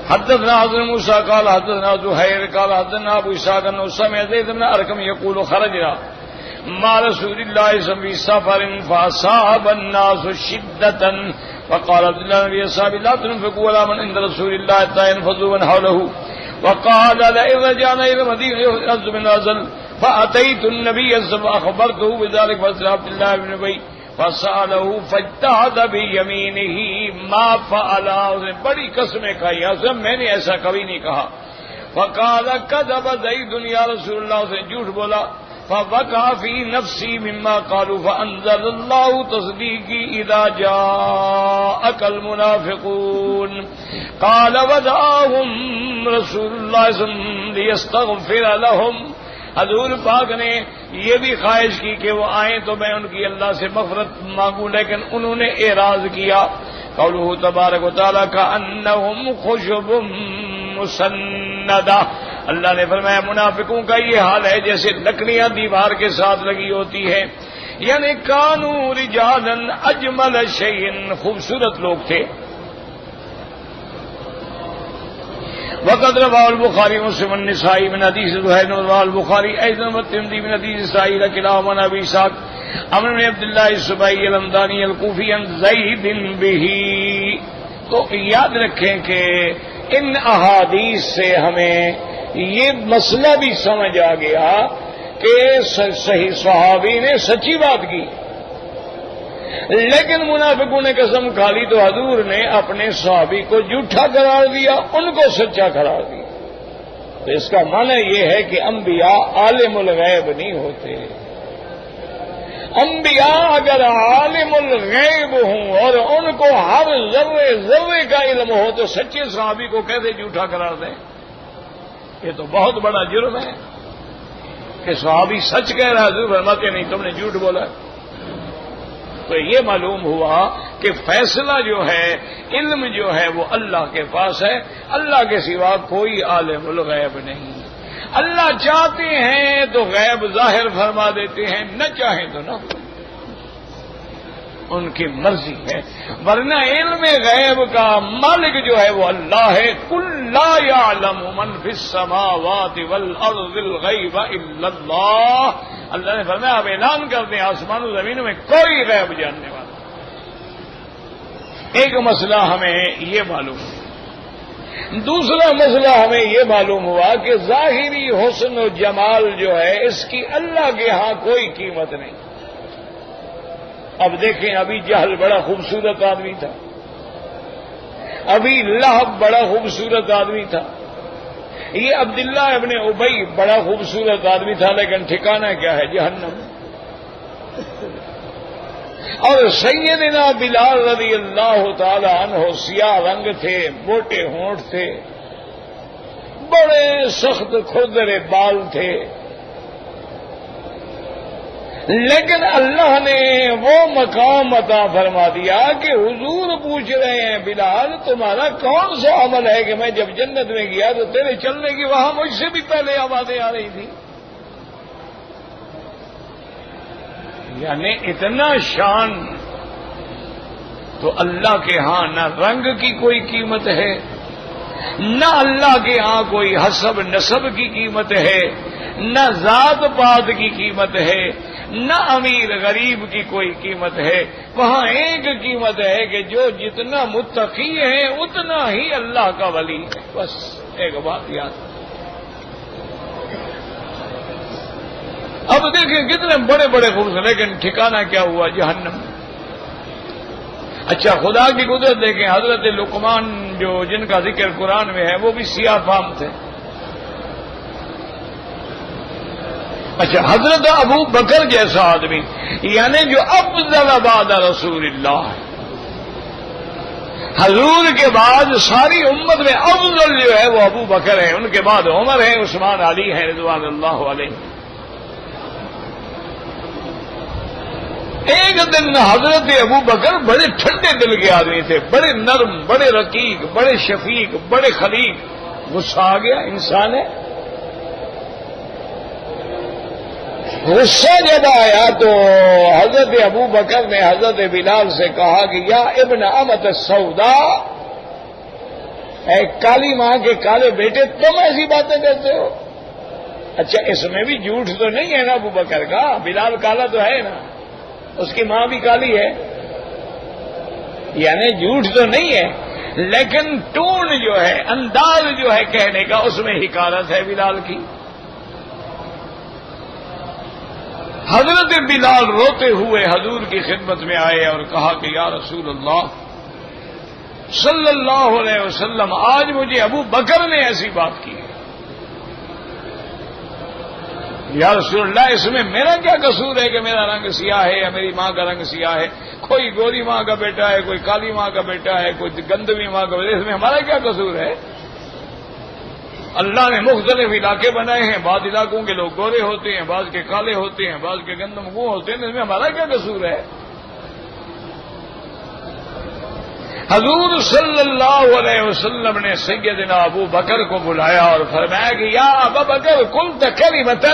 حدثنا حضرت موسى قال حدثنا زهير قال حدثنا ابو اسحاق انه سمع زيد بن ارقم يقول خرجنا مع رسول الله صلى الله عليه وسلم في سفر فاصاب الناس شدة فقال عبد الله بن اصحاب لا تنفقوا ولا من عند رسول الله حتى ينفضوا من حوله وقال لئن رجعنا الى المدينه يعز من نازل فاتيت النبي صلى الله عليه وسلم فاخبرته بذلك فاسال عبد الله بن ابي فسأله فاجتهد بيمينه ما فعل، اس نے بڑی قسمیں کھائی، میں نے ایسا کبھی نہیں کہا۔ فقال كذب زيد يا رسول اللہ، اس نے جھوٹ بولا۔ فوقع في نفسي مما قالوا فأنزل الله تصديقي إذا جاءك المنافقون قال ودعاهم رسول الله صلى الله عليه وسلم ليستغفر لهم، حضور پاک نے یہ بھی خواہش کی کہ وہ آئیں تو میں ان کی اللہ سے مغفرت مانگوں، لیکن انہوں نے اعراض کیا۔ قوله تبارک و تعالیٰ کأنہم خشب مسندہ، اللہ نے فرمایا منافقوں کا یہ حال ہے جیسے لکڑیاں دیوار کے ساتھ لگی ہوتی ہیں، یعنی کانوا رجالا اجمل شیء، خوبصورت لوگ تھے۔ وقد رواه البخاري ومسلم النسائي من حديث زهير ورواه البخاري ايضا والترمذي من حديث اسرائيل كلاهما عن ابي اسحاق عمرو بن عبد الله السبيعي الحمداني الكوفي عن زيد به۔ تو یاد رکھیں کہ ان احادیث سے ہمیں یہ مسئلہ بھی سمجھ آ گیا کہ صحیح صحابی نے سچی بات کی، لیکن منافقوں نے قسم کھا لی تو حضور نے اپنے صحابی کو جھوٹا قرار دیا، ان کو سچا قرار دیا۔ تو اس کا معنی یہ ہے کہ انبیاء عالم الغیب نہیں ہوتے۔ انبیاء اگر عالم الغیب ہوں اور ان کو ہر ذرے ذرے کا علم ہو تو سچے صحابی کو کیسے جھوٹا قرار دیں؟ یہ تو بہت بڑا جرم ہے کہ صحابی سچ کہہ رہا ہے، حضور فرماتے نہیں تم نے جھوٹ بولا۔ تو یہ معلوم ہوا کہ فیصلہ جو ہے، علم جو ہے وہ اللہ کے پاس ہے، اللہ کے سوا کوئی عالم الغیب نہیں۔ اللہ چاہتے ہیں تو غیب ظاہر فرما دیتے ہیں، نہ چاہیں تو نہ، ان کی مرضی ہے، ورنہ علم غیب کا مالک جو ہے وہ اللہ ہے۔ قل لا يعلم من في السماوات والارض الغیب الا اللہ، اللہ نے فرمایا آپ اعلان کر دیں آسمان و زمینوں میں کوئی غیب جاننے والا۔ ایک مسئلہ ہمیں یہ معلوم ہے، دوسرا مسئلہ ہمیں یہ معلوم ہوا کہ ظاہری حسن و جمال جو ہے اس کی اللہ کے ہاں کوئی قیمت نہیں۔ اب دیکھیں ابھی جہل بڑا خوبصورت آدمی تھا، ابھی لہب بڑا خوبصورت آدمی تھا، یہ عبداللہ ابن ابی بڑا خوبصورت آدمی تھا، لیکن ٹھکانہ کیا ہے؟ جہنم۔ اور سیدنا بلال رضی اللہ تعالی عنہ سیاہ رنگ تھے، موٹے ہونٹ تھے، بڑے سخت کھردرے بال تھے، لیکن اللہ نے وہ مقام عطا فرما دیا کہ حضور پوچھ رہے ہیں بلال تمہارا کون سا عمل ہے کہ میں جب جنت میں گیا تو تیرے چلنے کی وہاں مجھ سے بھی پہلے آوازیں آ رہی تھی۔ یعنی اتنا شان تو اللہ کے ہاں نہ رنگ کی کوئی قیمت ہے، نہ اللہ کے ہاں کوئی حسب نسب کی قیمت ہے، نہ ذات پات کی قیمت ہے، نہ امیر غریب کی کوئی قیمت ہے۔ وہاں ایک قیمت ہے کہ جو جتنا متقی ہے اتنا ہی اللہ کا ولی ہے، بس ایک بات یاد۔ اب دیکھیں کتنے بڑے بڑے خوبصورت، لیکن ٹھکانہ کیا ہوا؟ جہنم۔ اچھا خدا کی قدرت دیکھیں، حضرت لقمان جو جن کا ذکر قرآن میں ہے وہ بھی سیاہ فام تھے۔ اچھا حضرت ابو بکر جیسا آدمی، یعنی جو افضل بعد رسول اللہ، حضور کے بعد ساری امت میں افضل جو ہے وہ ابو بکر ہے، ان کے بعد عمر ہے، عثمان، علی ہے رضوان اللہ علیہ۔ ایک دن حضرت ابو بکر بڑے ٹھنڈے دل کے آدمی تھے، بڑے نرم، بڑے رقیق، بڑے شفیق، بڑے خلیق۔ غصہ آ گیا، انسان ہے۔ غصہ جب آیا تو حضرت ابو بکر نے حضرت بلال سے کہا کہ یا ابن امت السودا، اے کالی ماں کے کالے بیٹے، تم ایسی باتیں کرتے ہو؟ اچھا اس میں بھی جھوٹ تو نہیں ہے نا ابو بکر کا؟ بلال کالا تو ہے نا، اس کی ماں بھی کالی ہے، یعنی جھوٹ تو نہیں ہے، لیکن ٹون جو ہے، انداز جو ہے کہنے کا، اس میں حکارت ہے بلال کی۔ حضرت بلال روتے ہوئے حضور کی خدمت میں آئے اور کہا کہ یا رسول اللہ صلی اللہ علیہ وسلم، آج مجھے ابو بکر نے ایسی بات کی ہے۔ یا رسول اللہ، اس میں میرا کیا قصور ہے کہ میرا رنگ سیاہ ہے یا میری ماں کا رنگ سیاہ ہے؟ کوئی گوری ماں کا بیٹا ہے، کوئی کالی ماں کا بیٹا ہے، کوئی گندمی ماں کا بیٹا ہے، اس میں ہمارا کیا قصور ہے؟ اللہ نے مختلف علاقے بنائے ہیں، بعض علاقوں کے لوگ گورے ہوتے ہیں، بعض کے کالے ہوتے ہیں، بعض کے گندم گو ہوتے ہیں، اس میں ہمارا کیا قصور ہے؟ حضور صلی اللہ علیہ وسلم نے سیدنا ابو بکر کو بلایا اور فرمایا کہ یا ابا بکر قلت کلمۃ،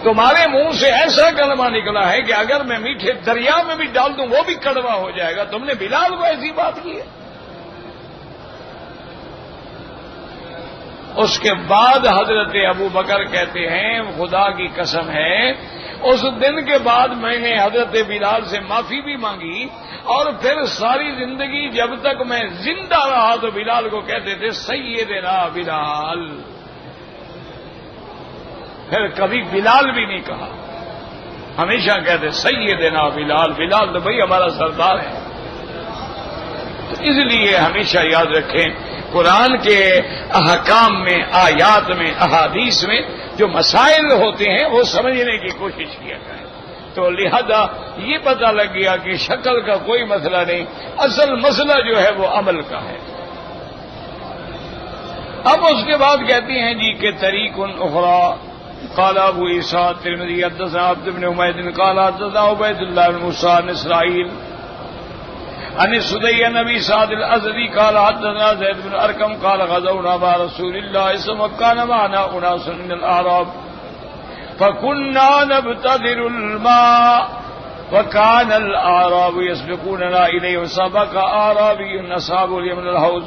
تمہارے منہ سے ایسا کلمہ نکلا ہے کہ اگر میں میٹھے دریا میں بھی ڈال دوں وہ بھی کڑوا ہو جائے گا، تم نے بلال کو ایسی بات کی ہے؟ اس کے بعد حضرت ابو بکر کہتے ہیں خدا کی قسم ہے، اس دن کے بعد میں نے حضرت بلال سے معافی بھی مانگی، اور پھر ساری زندگی جب تک میں زندہ رہا تو بلال کو کہتے تھے سیدنا بلال، پھر کبھی بلال بھی نہیں کہا، ہمیشہ کہتے سیدنا بلال، بلال تو بھائی ہمارا سردار ہے۔ تو اس لیے ہمیشہ یاد رکھیں قرآن کے احکام میں، آیات میں، احادیث میں جو مسائل ہوتے ہیں وہ سمجھنے کی کوشش کیا جائے، تو لہذا یہ پتہ لگ گیا کہ شکل کا کوئی مسئلہ نہیں، اصل مسئلہ جو ہے وہ عمل کا ہے۔ اب اس کے بعد کہتی ہیں جی کہ طریق اخری قال ابو عیسیٰ ترمذی حدثنا عبد بن حمید قال حدثنا عبید اللہ بن موسیٰ عن اسرائیل عن سدی نبی سعد الازدی قال حدثنا زید بن ارقم قال غزونا مع رسول الله صلى الله عليه وسلم وكان معنا اناس من الاعراب فكنا نبتدر الماء وكان الاعراب يسبقوننا اليه وسبق اعرابي اصحاب اليمن الحوض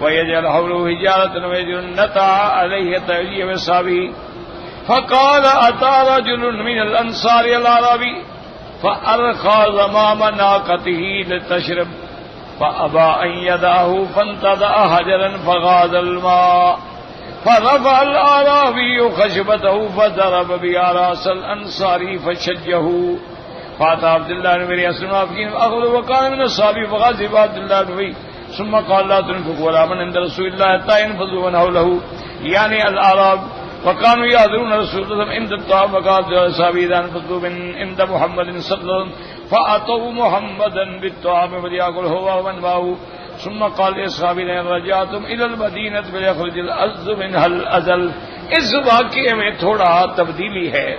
ويجعل حوله حجارة ويجعل النطع عليه تأجيه وصابه فقال أتى رجل من الأنصار الأعرابي فأرخى زمام ناقته لتشرب فأبى أن يدعه فانتدأ حجرا فغاد الماء فرفع الأعرابي خشبته فضرب بها رأس الأنصاري فشجه فأتى عبد الله بن أبي أسلم فأخذ وكان من الصحابة فغضب عبد الله بن أبي ثم قال لا تنفقوا ولا من عند رسول الله حتى ينفضوا من حوله يعني الأعراب وكانوا يحضرون رسول الله عند الطعام وقال الصحابة إذا انفضوا من عند محمد صلى الله عليه وسلم فأتوا محمدا بالطعام فليأكل هو ومن معه ثم قال لأصحابه إن رجعتم إلى المدينة فليخرج الأعز منها الأذل۔ اس واقعے میں تھوڑا تبدیلی ہے۔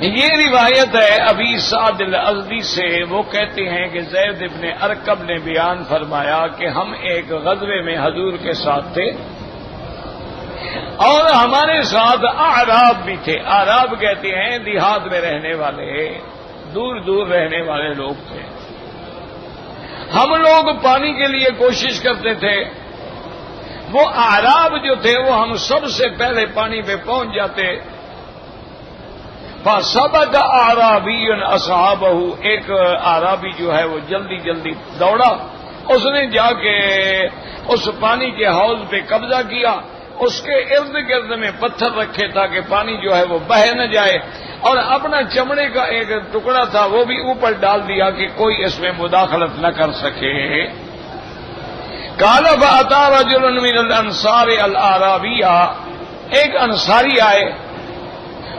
یہ روایت ہے ابی سعد الازدی سے، وہ کہتے ہیں کہ زید ابن ارقم نے بیان فرمایا کہ ہم ایک غزوے میں حضور کے ساتھ تھے اور ہمارے ساتھ اعراب بھی تھے۔ اعراب کہتے ہیں دیہات میں رہنے والے، دور دور رہنے والے لوگ تھے۔ ہم لوگ پانی کے لیے کوشش کرتے تھے، وہ اعراب جو تھے وہ ہم سب سے پہلے پانی پہ پہنچ جاتے۔ فسبق اعرابی اصحابہ، ایک اعرابی جو ہے وہ جلدی جلدی دوڑا، اس نے جا کے اس پانی کے حوض پہ قبضہ کیا، اس کے ارد گرد میں پتھر رکھے تاکہ پانی جو ہے وہ بہہ نہ جائے، اور اپنا چمڑے کا ایک ٹکڑا تھا وہ بھی اوپر ڈال دیا کہ کوئی اس میں مداخلت نہ کر سکے۔ قال فأتى رجل من الانصار الاعرابیہ، ایک انصاری آئے،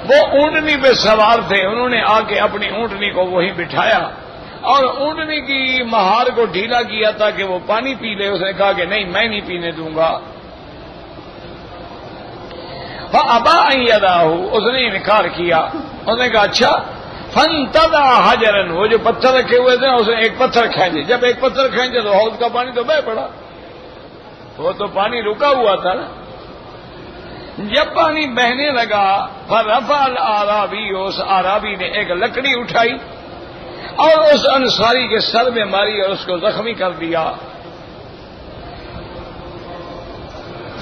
وہ اونٹنی پہ سوار تھے، انہوں نے آ کے اپنی اونٹنی کو وہیں بٹھایا اور اونٹنی کی مہار کو ڈھیلا کیا تھا کہ وہ پانی پی لے. اس نے کہا کہ نہیں میں نہیں پینے دوں گا. فابا ان یداہ، اس نے انکار کیا. اس نے کہا اچھا. فانتزع حجرا، وہ جو پتھر رکھے ہوئے تھے اس نے ایک پتھر کھینچے. جب ایک پتھر کھینچے تو حوض کا پانی تو بہہ پڑا. وہ تو پانی رکا ہوا تھا نا. جب پانی بہنے لگا فرفع الاعرابی، اس اعرابی نے ایک لکڑی اٹھائی اور اس انصاری کے سر میں ماری اور اس کو زخمی کر دیا.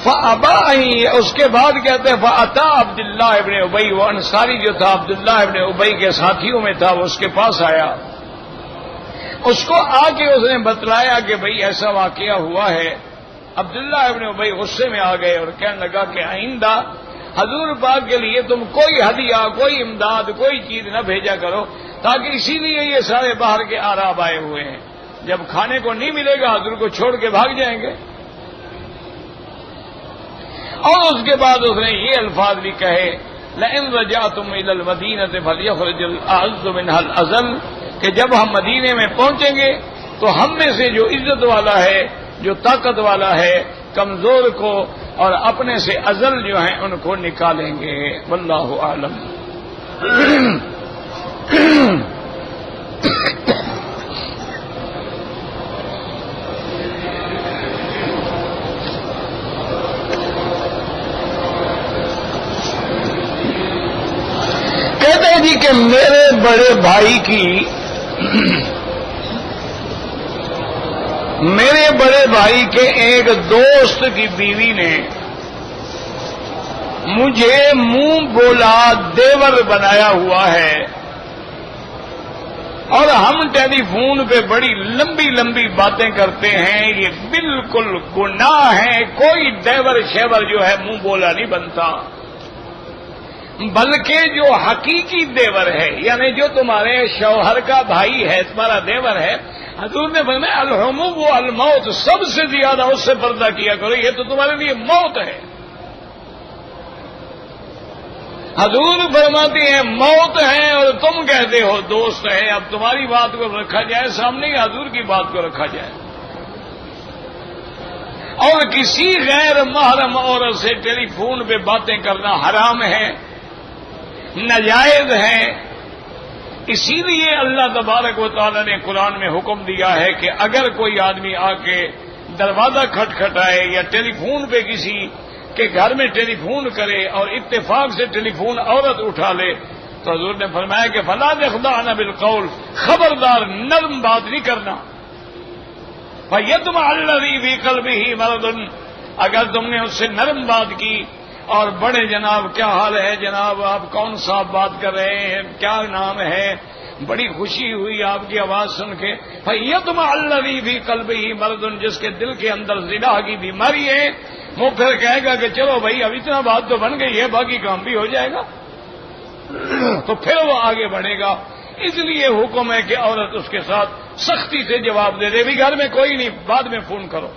فابا، اس کے بعد کہتے ہیں فاتا عبداللہ ابن ابی، وہ انصاری جو تھا عبداللہ ابن ابی کے ساتھیوں میں تھا، وہ اس کے پاس آیا. اس کو آ کے اس نے بتلایا کہ بھئی ایسا واقعہ ہوا ہے. عبداللہ ابن ابی غصے میں آ گئے اور کہنے لگا کہ آئندہ حضور پاک کے لیے تم کوئی ہدیہ، کوئی امداد، کوئی چیز نہ بھیجا کرو، تاکہ اسی لیے یہ سارے باہر کے اعراب آئے ہوئے ہیں. جب کھانے کو نہیں ملے گا حضور کو چھوڑ کے بھاگ جائیں گے. اور اس کے بعد اس نے یہ الفاظ بھی کہے لئن رجعتم الى المدینۃ فلیخرج الاعز منها الاذل، کہ جب ہم مدینے میں پہنچیں گے تو ہم میں سے جو عزت والا ہے، جو طاقت والا ہے، کمزور کو اور اپنے سے اذل جو ہیں ان کو نکالیں گے. واللہ اعلم. کہتے ہیں جی کہ میرے بڑے بھائی کے ایک دوست کی بیوی نے مجھے منہ بولا دیور بنایا ہوا ہے، اور ہم ٹیلی فون پہ بڑی لمبی لمبی باتیں کرتے ہیں. یہ بالکل گناہ ہے. کوئی دیور شیور جو ہے منہ بولا نہیں بنتا، بلکہ جو حقیقی دیور ہے، یعنی جو تمہارے شوہر کا بھائی ہے، تمہارا دیور ہے، حضور نے فرمایا الحمو الموت، سب سے زیادہ اس سے پردہ کیا کرو، یہ تو تمہارے لیے موت ہے. حضور فرماتے ہیں موت ہے اور تم کہتے ہو دوست ہے. اب تمہاری بات کو رکھا جائے سامنے، حضور کی بات کو رکھا جائے. اور کسی غیر محرم عورت سے ٹیلی فون پہ باتیں کرنا حرام ہے، ناجائز ہے. اسی لیے اللہ تبارک و تعالی نے قرآن میں حکم دیا ہے کہ اگر کوئی آدمی آ کے دروازہ کھٹکھٹائے یا ٹیلی فون پہ کسی کے گھر میں ٹیلی فون کرے اور اتفاق سے ٹیلی فون عورت اٹھا لے تو حضور نے فرمایا کہ فلا یخضعن بالقول، خبردار نرم بات نہیں کرنا. فیطمع الذی فی قلبہ مرض، اگر تم نے اس سے نرم بات کی اور بڑے جناب کیا حال ہے جناب، آپ کون صاحب بات کر رہے ہیں، کیا نام ہے، بڑی خوشی ہوئی آپ کی آواز سن کے. فیطمع الذی فی قلبہ مرض، جس کے دل کے اندر زنا کی بیماری ہے، وہ پھر کہے گا کہ چلو بھائی اب اتنا بات تو بن گئی ہے، باقی کام بھی ہو جائے گا، تو پھر وہ آگے بڑھے گا. اس لیے حکم ہے کہ عورت اس کے ساتھ سختی سے جواب دے دے بھی گھر میں کوئی نہیں، بعد میں فون کرو،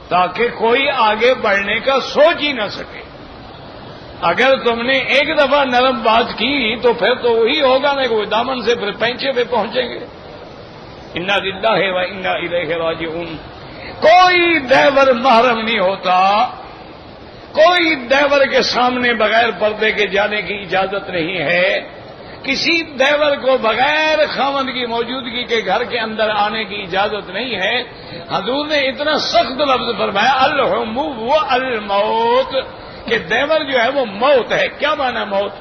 تاکہ کوئی آگے بڑھنے کا سوچ ہی نہ سکے. اگر تم نے ایک دفعہ نرم بات کی تو پھر تو وہی ہوگا نا کہ وہ دامن سے پھر پینچے پہ پہنچیں گے. انا للہ و انا الیہ راجعون. کوئی دیور محرم نہیں ہوتا، کوئی دیور کے سامنے بغیر پردے کے جانے کی اجازت نہیں ہے. کسی دیور کو بغیر خاوند کی موجودگی کے گھر کے اندر آنے کی اجازت نہیں ہے. حضور نے اتنا سخت لفظ فرمایا الحمو الموت، کہ دیور جو ہے وہ موت ہے. کیا معنی موت؟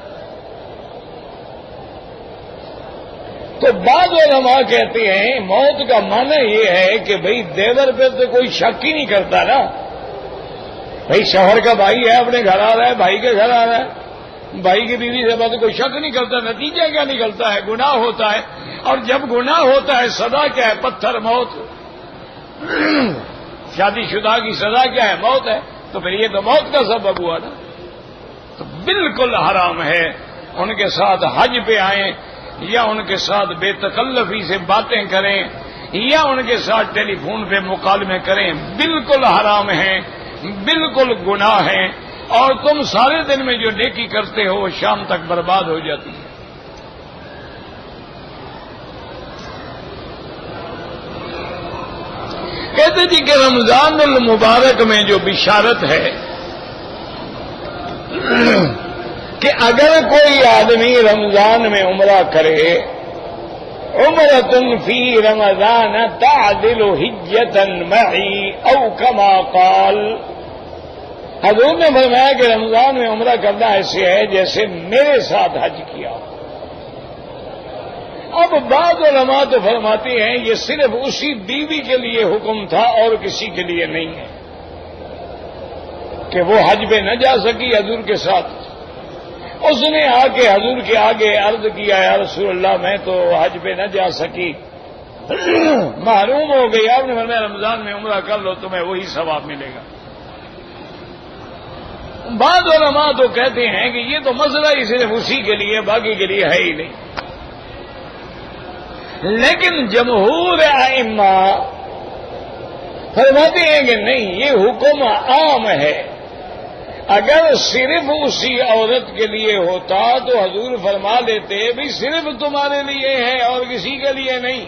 تو بعض علماء کہتے ہیں موت کا معنی یہ ہے کہ بھئی دیور پہ تو کوئی شک ہی نہیں کرتا نا. بھئی شوہر کا بھائی ہے، اپنے گھر آ رہا ہے، بھائی کے گھر آ رہا ہے، بھائی کی بیوی سے بات کوئی شک نہیں کرتا. نتیجہ کیا نکلتا ہے؟ گناہ ہوتا ہے. اور جب گناہ ہوتا ہے سزا کیا ہے؟ پتھر موت. شادی شدہ کی سزا کیا ہے؟ موت ہے. تو پھر یہ تو موت کا سبب ہوا نا. تو بالکل حرام ہے ان کے ساتھ حج پہ آئیں یا ان کے ساتھ بے تکلفی سے باتیں کریں یا ان کے ساتھ ٹیلی فون پہ مکالمے کریں. بالکل حرام ہیں، بالکل گناہ ہیں. اور تم سارے دن میں جو نیکی کرتے ہو وہ شام تک برباد ہو جاتی ہے. کہتے جی کہ رمضان المبارک میں جو بشارت ہے کہ اگر کوئی آدمی رمضان میں عمرہ کرے، عمرۃ فی رمضان تعدل حجۃ معی او کما قال، حضور نے فرمایا کہ رمضان میں عمرہ کرنا ایسے ہے جیسے میرے ساتھ حج کیا۔ اب بعض علماء تو فرماتے ہیں یہ صرف اسی بیوی کے لیے حکم تھا اور کسی کے لیے نہیں ہے کہ وہ حج پہ نہ جا سکی حضور کے ساتھ۔ اس نے آ کے حضور کے آگے عرض کیا یا رسول اللہ میں تو حج پہ نہ جا سکی، محروم ہو گئی۔ آپ نے فرمایا رمضان میں عمرہ کر لو تمہیں وہی ثواب ملے گا۔ بعض علماء تو کہتے ہیں کہ یہ تو مسئلہ ہی صرف اسی کے لیے، باقی کے لیے ہے ہی نہیں۔ لیکن جمہور ائمہ فرماتے ہیں کہ نہیں، یہ حکم عام ہے۔ اگر صرف اسی عورت کے لیے ہوتا تو حضور فرما دیتے بھی صرف تمہارے لیے ہے اور کسی کے لیے نہیں۔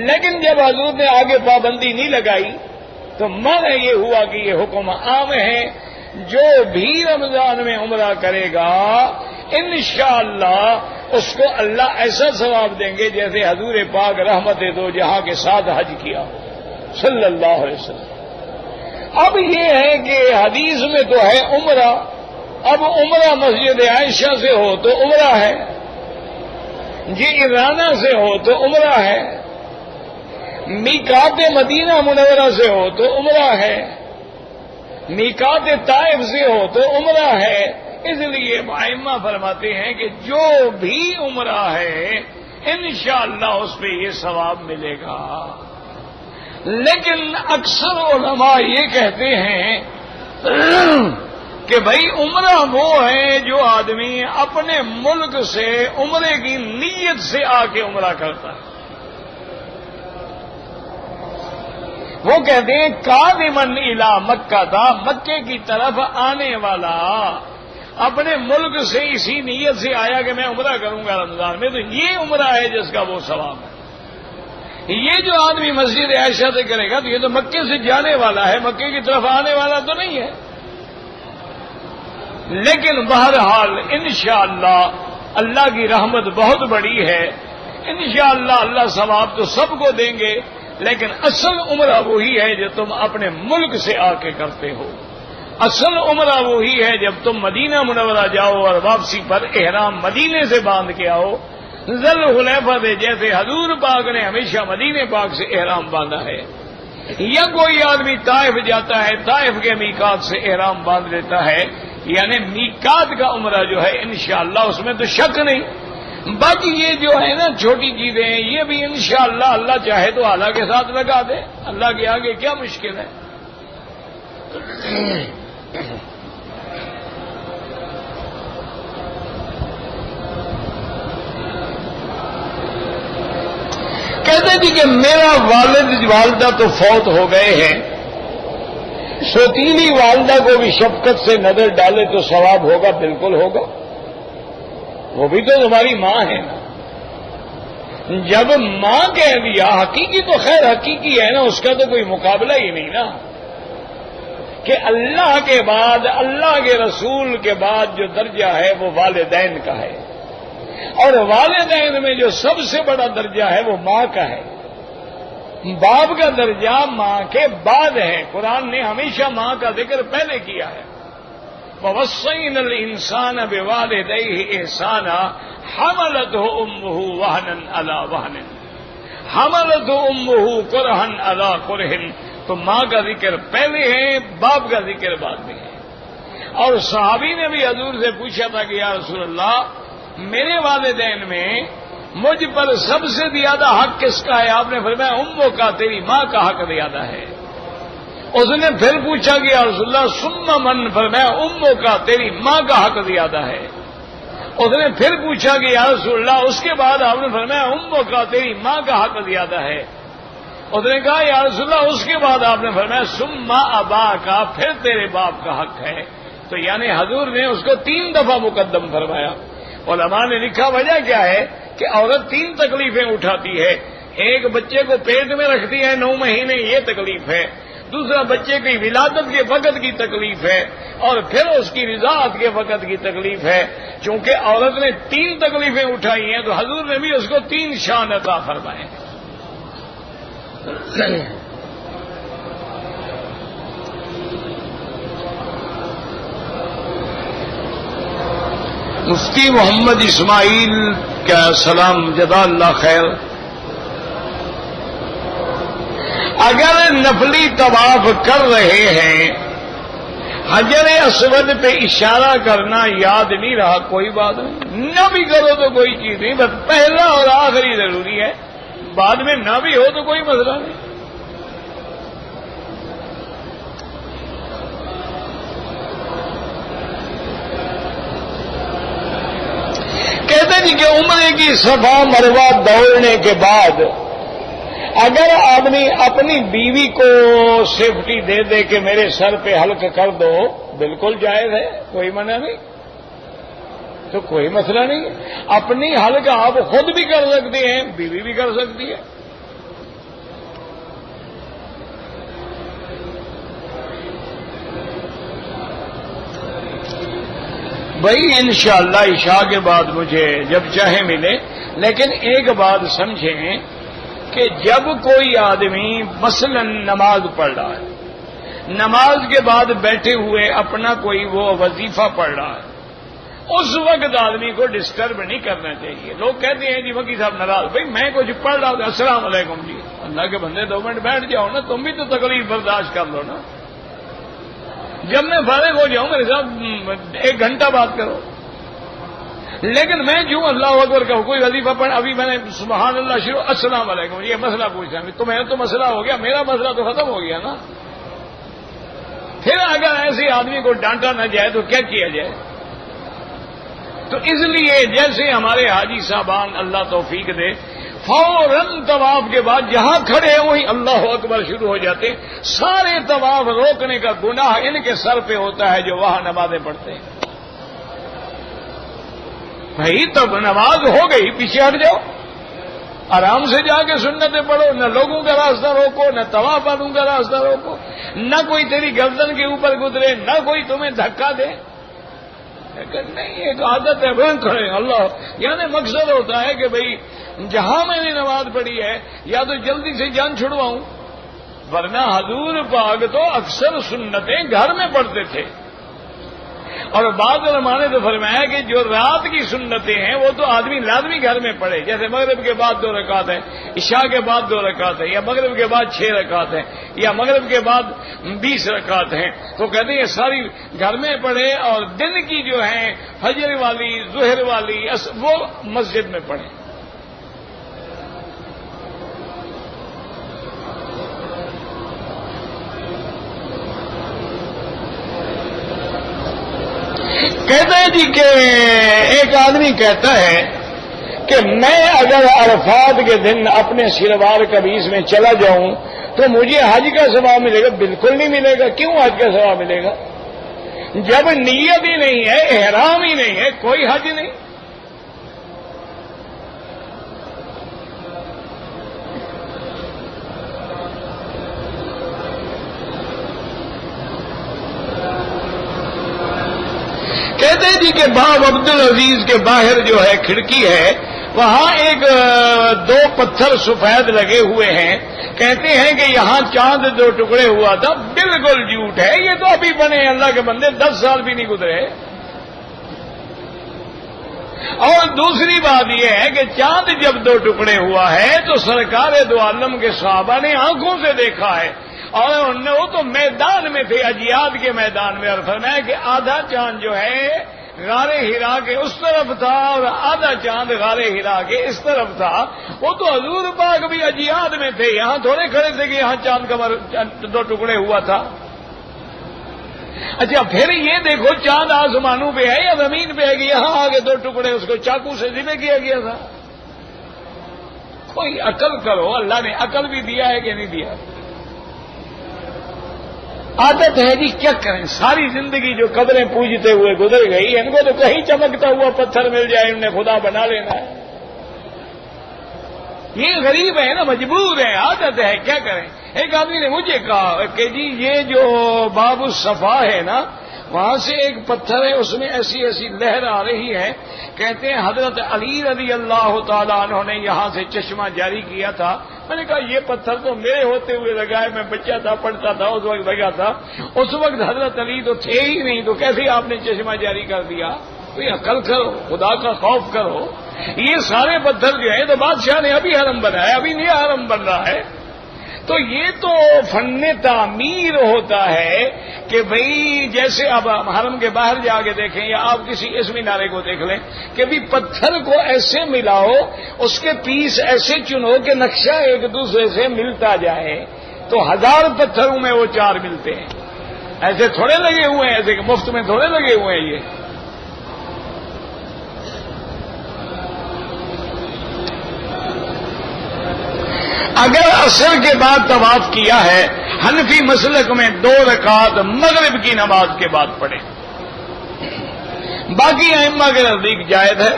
لیکن جب حضور نے آگے پابندی نہیں لگائی تو معنی یہ ہوا کہ یہ حکم عام ہے، جو بھی رمضان میں عمرہ کرے گا انشاءاللہ اس کو اللہ ایسا ثواب دیں گے جیسے حضور پاک رحمت دو جہاں کے ساتھ حج کیا صلی اللہ علیہ وسلم۔ اب یہ ہے کہ حدیث میں تو ہے عمرہ، اب عمرہ مسجد عائشہ سے ہو تو عمرہ ہے، جعرانہ سے ہو تو عمرہ ہے، میقات مدینہ منورہ سے ہو تو عمرہ ہے، میقات طائف سے ہو تو عمرہ ہے۔ اس لیے ائمہ فرماتے ہیں کہ جو بھی عمرہ ہے انشاءاللہ اس پہ یہ ثواب ملے گا۔ لیکن اکثر علماء یہ کہتے ہیں کہ بھائی عمرہ وہ ہے جو آدمی اپنے ملک سے عمرے کی نیت سے آ کے عمرہ کرتا ہے۔ وہ کہتے ہیں قادمن الی مکہ تھا، مکے کی طرف آنے والا اپنے ملک سے اسی نیت سے آیا کہ میں عمرہ کروں گا رمضان میں، تو یہ عمرہ ہے جس کا وہ ثواب ہے۔ یہ جو آدمی مسجد عائشہ سے کرے گا تو یہ تو مکے سے جانے والا ہے، مکے کی طرف آنے والا تو نہیں ہے۔ لیکن بہرحال انشاءاللہ اللہ کی رحمت بہت بڑی ہے، انشاءاللہ اللہ ثواب تو سب کو دیں گے، لیکن اصل عمرہ وہی ہے جو تم اپنے ملک سے آ کے کرتے ہو۔ اصل عمرہ وہی ہے جب تم مدینہ منورہ جاؤ اور واپسی پر احرام مدینے سے باندھ کے آؤ، ذل حلیفہ سے، جیسے حضور پاک نے ہمیشہ مدینے پاک سے احرام باندھا ہے۔ یا کوئی آدمی طائف جاتا ہے، طائف کے میقات سے احرام باندھ لیتا ہے، یعنی میقات کا عمرہ جو ہے انشاءاللہ اس میں تو شک نہیں۔ باقی یہ جو ہے نا چھوٹی چیزیں ہیں یہ بھی انشاءاللہ اللہ چاہے تو اعلیٰ کے ساتھ لگا دے، اللہ کے آگے کیا مشکل ہے۔ کہتے جی کہ میرا والد والدہ تو فوت ہو گئے ہیں، سوتیلی والدہ کو بھی شفقت سے نظر ڈالے تو ثواب ہوگا؟ بالکل ہوگا، وہ بھی تو تمہاری ماں ہے نا۔ جب ماں کہہ دیا، حقیقی تو خیر حقیقی ہے نا، اس کا تو کوئی مقابلہ ہی نہیں نا، کہ اللہ کے بعد، اللہ کے رسول کے بعد جو درجہ ہے وہ والدین کا ہے، اور والدین میں جو سب سے بڑا درجہ ہے وہ ماں کا ہے۔ باپ کا درجہ ماں کے بعد ہے، قرآن نے ہمیشہ ماں کا ذکر پہلے کیا ہے۔ وَوَصَّيْنَا الْإِنسَانَ بِوَالِدَيْهِ إِحْسَانًا حَمَلَتْهُ أُمُّهُ وَهْنًا عَلَى وَهْنٍ حَمَلَتْهُ أُمُّهُ كُرْهًا عَلَى كُرْهٍ۔ تو ماں کا ذکر پہلے ہے، باپ کا ذکر بعد میں ہے۔ اور صحابی نے بھی حضور سے پوچھا تھا کہ یا رسول اللہ میرے والدین میں مجھ پر سب سے زیادہ حق کس کا ہے؟ آپ نے فرمایا اموں کا، تیری ماں کا حق زیادہ ہے۔ اس نے پھر پوچھا کہ یا رسول اللہ ثم من؟ فرمایا اموں کا، تیری ماں کا حق زیادہ ہے۔ اس نے پھر پوچھا کہ یا رسول اللہ اس کے بعد؟ آپ نے فرمایا اموں کا، تیری ماں کا حق زیادہ ہے۔ اس نے کہا یا رسول اللہ اس کے بعد؟ آپ نے فرمایا ثم ابا کا، پھر تیرے باپ کا حق ہے۔ تو یعنی حضور نے اس کو 3 دفعہ مقدم فرمایا۔ علماء نے لکھا وجہ کیا ہے کہ عورت 3 تکلیفیں اٹھاتی ہے، ایک بچے کو پیٹ میں رکھتی ہے 9 مہینے، یہ تکلیف ہے، دوسرا بچے کی ولادت کے وقت کی تکلیف ہے، اور پھر اس کی رضاعت کے وقت کی تکلیف ہے۔ چونکہ عورت نے 3 تکلیفیں اٹھائی ہیں تو حضور نے بھی اس کو 3 شان عطا فرمائے۔ مفتی محمد اسماعیل کا سلام، جزا اللہ خیر۔ اگر نفلی طواف کر رہے ہیں، حجر اسود پہ اشارہ کرنا یاد نہیں رہا، کوئی بات نہیں، نہ بھی کرو تو کوئی چیز نہیں، بس پہلا اور آخری ضروری ہے، بعد میں نہ بھی ہو تو کوئی مسئلہ نہیں۔ کہتے ہیں کہ عمرے کی صفا مروہ دوڑنے کے بعد اگر آدمی اپنی بیوی کو سیفٹی دے دے کہ میرے سر پہ حلق کر دو، بالکل جائز ہے، کوئی منع نہیں، تو کوئی مسئلہ نہیں ہے۔ اپنی حلق آپ خود بھی کر سکتے ہیں، بیوی بھی کر سکتی ہے۔ بھائی انشاءاللہ عشاء کے بعد مجھے جب چاہے ملے، لیکن ایک بات سمجھیں کہ جب کوئی آدمی مثلا نماز پڑھ رہا ہے، نماز کے بعد بیٹھے ہوئے اپنا کوئی وہ وظیفہ پڑھ رہا ہے، اس وقت آدمی کو ڈسٹرب نہیں کرنا چاہیے۔ لوگ کہتے ہیں جی وکیل صاحب ناراض، بھائی میں کچھ پڑھ رہا ہوں، السلام علیکم جی، اللہ کے بندے 2 منٹ بیٹھ جاؤ نا، تم بھی تو تکلیف برداشت کر لو نا۔ جب میں فارغ ہو جاؤں میرے ساتھ 1 گھنٹہ بات کرو، لیکن میں جو اللہ اکبر کا کوئی وظیفہ پڑھ، ابھی میں نے سبحان اللہ شروع، السلام علیکم، یہ مسئلہ پوچھا ہے، تمہیں تو مسئلہ ہو گیا، میرا مسئلہ تو ختم ہو گیا نا۔ پھر اگر ایسے آدمی کو ڈانٹا نہ جائے تو کیا کیا جائے؟ تو اس لیے جیسے ہمارے حاجی صاحبان اللہ توفیق دے، فوراً طواف کے بعد جہاں کھڑے ہیں وہیں اللہ اکبر شروع ہو جاتے، سارے طواف روکنے کا گناہ ان کے سر پہ ہوتا ہے جو وہاں نمازیں پڑھتے ہیں۔ بھائی تب نماز ہو گئی، پیچھے ہٹ جاؤ، آرام سے جا کے سنتیں پڑھو، نہ لوگوں کا راستہ روکو، نہ طواف والوں کا راستہ روکو، نہ کوئی تیری گردن کے اوپر گزرے، نہ کوئی تمہیں دھکا دے۔ لیکن نہیں، ایک عادت ہے بھائی کھڑے اللہ، یعنی مقصد ہوتا ہے کہ بھئی جہاں میں نے نماز پڑھی ہے یا تو جلدی سے جان چھڑواؤں، ورنہ حضور پاک تو اکثر سنتیں گھر میں پڑھتے تھے، اور بعض علماء نے تو فرمایا کہ جو رات کی سنتیں ہیں وہ تو آدمی لازمی گھر میں پڑھے، جیسے مغرب کے بعد 2 رکعت ہیں، عشاء کے بعد 2 رکعت ہیں، یا مغرب کے بعد 6 رکعت ہیں، یا مغرب کے بعد 20 رکعت ہیں، تو کہتے ہیں یہ ساری گھر میں پڑھے، اور دن کی جو ہیں فجر والی، ظہر والی، وہ مسجد میں پڑھیں۔ کہتے ہیں جی کہ ایک آدمی کہتا ہے کہ میں اگر عرفات کے دن اپنے شلوار قمیص میں چلا جاؤں تو مجھے حج کا ثواب ملے گا؟ بالکل نہیں ملے گا۔ کیوں حج کا ثواب ملے گا؟ جب نیت ہی نہیں ہے، احرام ہی نہیں ہے، کوئی حج نہیں۔ کہتے ہیں جی کہ باب عبدالعزیز کے باہر جو ہے کھڑکی ہے، وہاں ایک 2 پتھر سفید لگے ہوئے ہیں، کہتے ہیں کہ یہاں چاند 2 ٹکڑے ہوا تھا۔ بالکل جھوٹ ہے، یہ تو ابھی بنے، اللہ کے بندے 10 سال بھی نہیں گزرے۔ اور دوسری بات یہ ہے کہ چاند جب 2 ٹکڑے ہوا ہے تو سرکار دو عالم کے صحابہ نے آنکھوں سے دیکھا ہے، اور وہ تو میدان میں تھے، اجیاد کے میدان میں، اور فرمایا کہ آدھا چاند جو ہے غار ہرا کے اس طرف تھا اور آدھا چاند غار ہرا کے اس طرف تھا۔ وہ تو حضور پاک بھی اجیاد میں تھے، یہاں تھوڑے کھڑے تھے کہ یہاں چاند کا 2 ٹکڑے ہوا تھا۔ اچھا پھر یہ دیکھو چاند آسمانوں پہ ہے یا زمین پہ ہے کہ یہاں آگے 2 ٹکڑے اس کو چاقو سے ذبح کیا گیا تھا؟ کوئی عقل کرو، اللہ نے عقل بھی دیا ہے کہ نہیں دیا؟ عادت ہے جی، کیا کریں، ساری زندگی جو قبریں پوجتے ہوئے گزر گئی، ان کو تو کہیں چمکتا ہوا پتھر مل جائے انہیں خدا بنا لینا ہے۔ یہ غریب ہے نا، مجبور ہے، عادت ہے، کیا کریں. ایک آدمی نے مجھے کہا کہ جی یہ جو باب الصفا ہے نا، وہاں سے ایک پتھر ہے، اس میں ایسی ایسی لہر آ رہی ہے، کہتے ہیں حضرت علی رضی اللہ تعالیٰ عنہ نے یہاں سے چشمہ جاری کیا تھا. میں نے کہا یہ پتھر تو میرے ہوتے ہوئے لگا ہے، میں بچہ تھا، پڑھتا تھا، اس وقت لگا تھا. اس وقت حضرت علی تو تھے ہی نہیں، تو کیسے آپ نے چشمہ جاری کر دیا؟ کوئی عقل کرو، خدا کا خوف کرو. یہ سارے پتھر جو ہیں تو بادشاہ نے ابھی حرم بنایا، ابھی نیا حرم بن رہا ہے. تو یہ تو فن تعمیر ہوتا ہے کہ بھئی جیسے اب حرم کے باہر جا کے دیکھیں یا آپ کسی اس مینارے کو دیکھ لیں کہ بھی پتھر کو ایسے ملاؤ، اس کے پیس ایسے چنو کہ نقشہ ایک دوسرے سے ملتا جائے. تو 1000 پتھروں میں وہ 4 ملتے ہیں. ایسے تھوڑے لگے ہوئے ہیں، ایسے کہ مفت میں تھوڑے لگے ہوئے ہیں. یہ اگر عصر کے بعد طواف کیا ہے، حنفی مسلک میں 2 رکعت مغرب کی نماز کے بعد پڑھیں. باقی ائمہ کے نزدیک جائز ہے.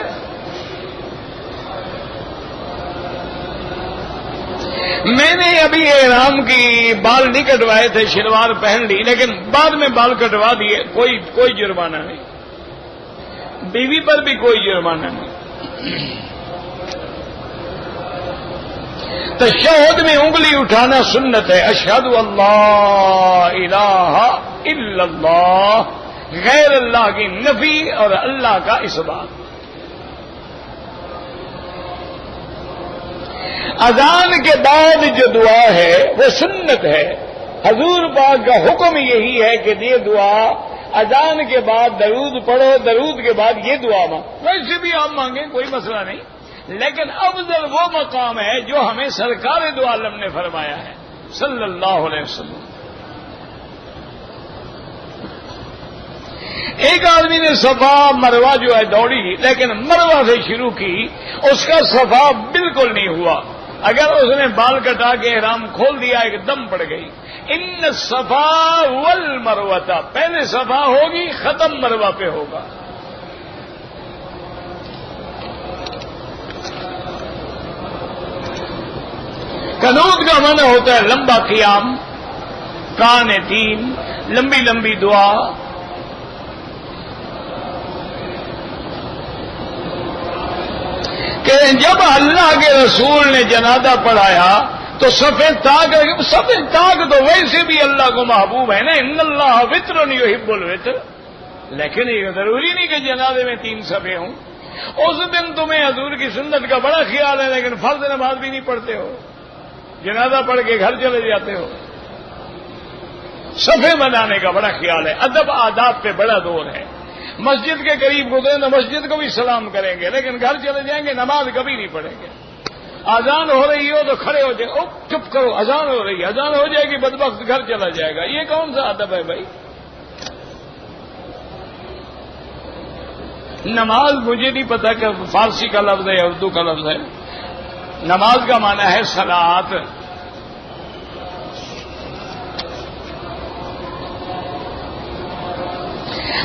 میں نے ابھی احرام کی بال نہیں کٹوائے تھے، شلوار پہن لی، لیکن بعد میں بال کٹوا دیے، کوئی جرمانہ نہیں. بیوی پر بھی کوئی جرمانہ نہیں. تشہد میں انگلی اٹھانا سنت ہے. اشہد اللہ الہ الا اللہ، غیر اللہ کی نفی اور اللہ کا اثبات. اذان کے بعد جو دعا ہے وہ سنت ہے. حضور پاک کا حکم یہی ہے کہ یہ دعا اذان کے بعد درود پڑھو، درود کے بعد یہ دعا مانگو. ویسے بھی آپ مانگیں، کوئی مسئلہ نہیں، لیکن افضل وہ مقام ہے جو ہمیں سرکار دو عالم نے فرمایا ہے صلی اللہ علیہ وسلم. ایک آدمی نے صفا مروہ جو ہے دوڑی، لیکن مروہ سے شروع کی، اس کا صفا بالکل نہیں ہوا. اگر اس نے بال کٹا کے احرام کھول دیا ایک دم پڑ گئی. ان الصفا والمروہ، پہلے صفا ہوگی، ختم مروہ پہ ہوگا. قنوت کا معنی ہوتا ہے لمبا قیام، قانتین، لمبی لمبی دعا. کہ جب اللہ کے رسول نے جنازہ پڑھایا تو سفید تاک تو ویسے بھی اللہ کو محبوب ہے نا، ان اللہ وطر یحب الوطر. لیکن یہ ضروری نہیں کہ جنازے میں 3 صفحے ہوں. اس دن تمہیں حضور کی سنت کا بڑا خیال ہے، لیکن فرض نماز بھی نہیں پڑھتے ہو، جنازہ پڑھ کے گھر چلے جاتے ہو. صفحے بنانے کا بڑا خیال ہے. ادب آداب پہ بڑا زور ہے. مسجد کے قریب گزرے تو مسجد کو بھی سلام کریں گے، لیکن گھر چلے جائیں گے، نماز کبھی نہیں پڑھیں گے. اذان ہو رہی ہو تو کھڑے ہو جائیں، چپ کرو، اذان ہو رہی ہے، اذان ہو جائے گی، بدبخت گھر چلا جائے گا. یہ کون سا ادب ہے بھائی؟ نماز مجھے نہیں پتا کہ فارسی کا لفظ ہے یا اردو کا لفظ ہے. نماز کا معنی ہے صلاۃ.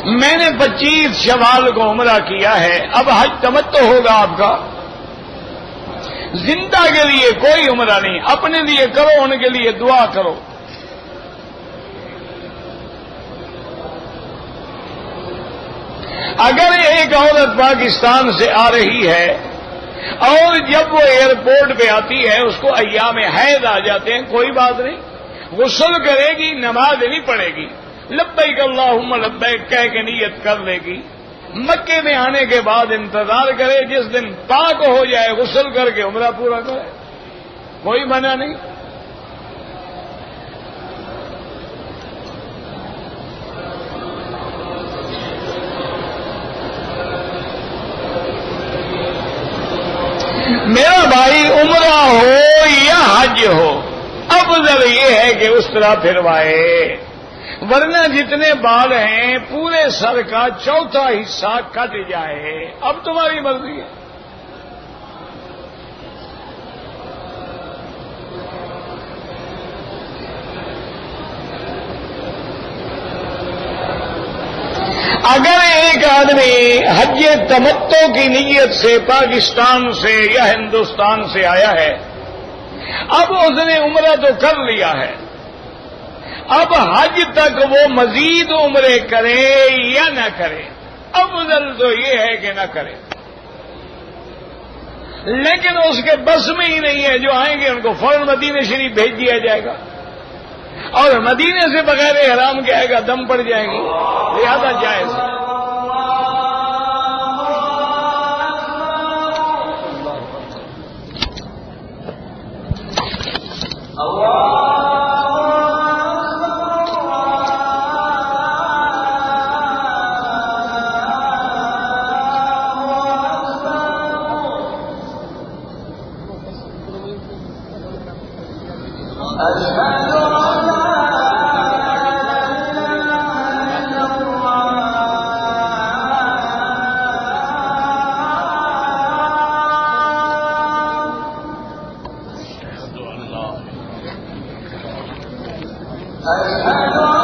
میں نے 25 شوال کو عمرہ کیا ہے. اب حج تمتع ہوگا آپ کا. زندہ کے لیے کوئی عمرہ نہیں، اپنے لیے کرو، ان کے لیے دعا کرو. اگر ایک عورت پاکستان سے آ رہی ہے اور جب وہ ایئرپورٹ پہ آتی ہے اس کو ایام حیض آ جاتے ہیں، کوئی بات نہیں، غسل کرے گی، نماز نہیں پڑھے گی، لبیک اللہم لبیک کہہ کے نیت کر لے گی. مکے میں آنے کے بعد انتظار کرے، جس دن پاک ہو جائے غسل کر کے عمرہ پورا کرے، کوئی منع نہیں. میرا بھائی عمرہ ہو یا حج ہو، افضل یہ ہے کہ اس طرح پھروائے، ورنہ جتنے بال ہیں پورے سر کا چوتھا حصہ کٹ جائے. اب تمہاری مرضی ہے. اگر ایک آدمی حج تمتع کی نیت سے پاکستان سے یا ہندوستان سے آیا ہے، اب اس نے عمرہ تو کر لیا ہے، اب حج تک وہ مزید عمرے کرے یا نہ کرے، افضل تو یہ ہے کہ نہ کرے، لیکن اس کے بس میں ہی نہیں ہے، جو آئیں گے ان کو فوراً مدینہ شریف بھیج دیا جائے گا، اور مدینے سے بغیر احرام کے آئے گا دم پڑ جائیں گی، لہذا جائز ہے۔ أشهد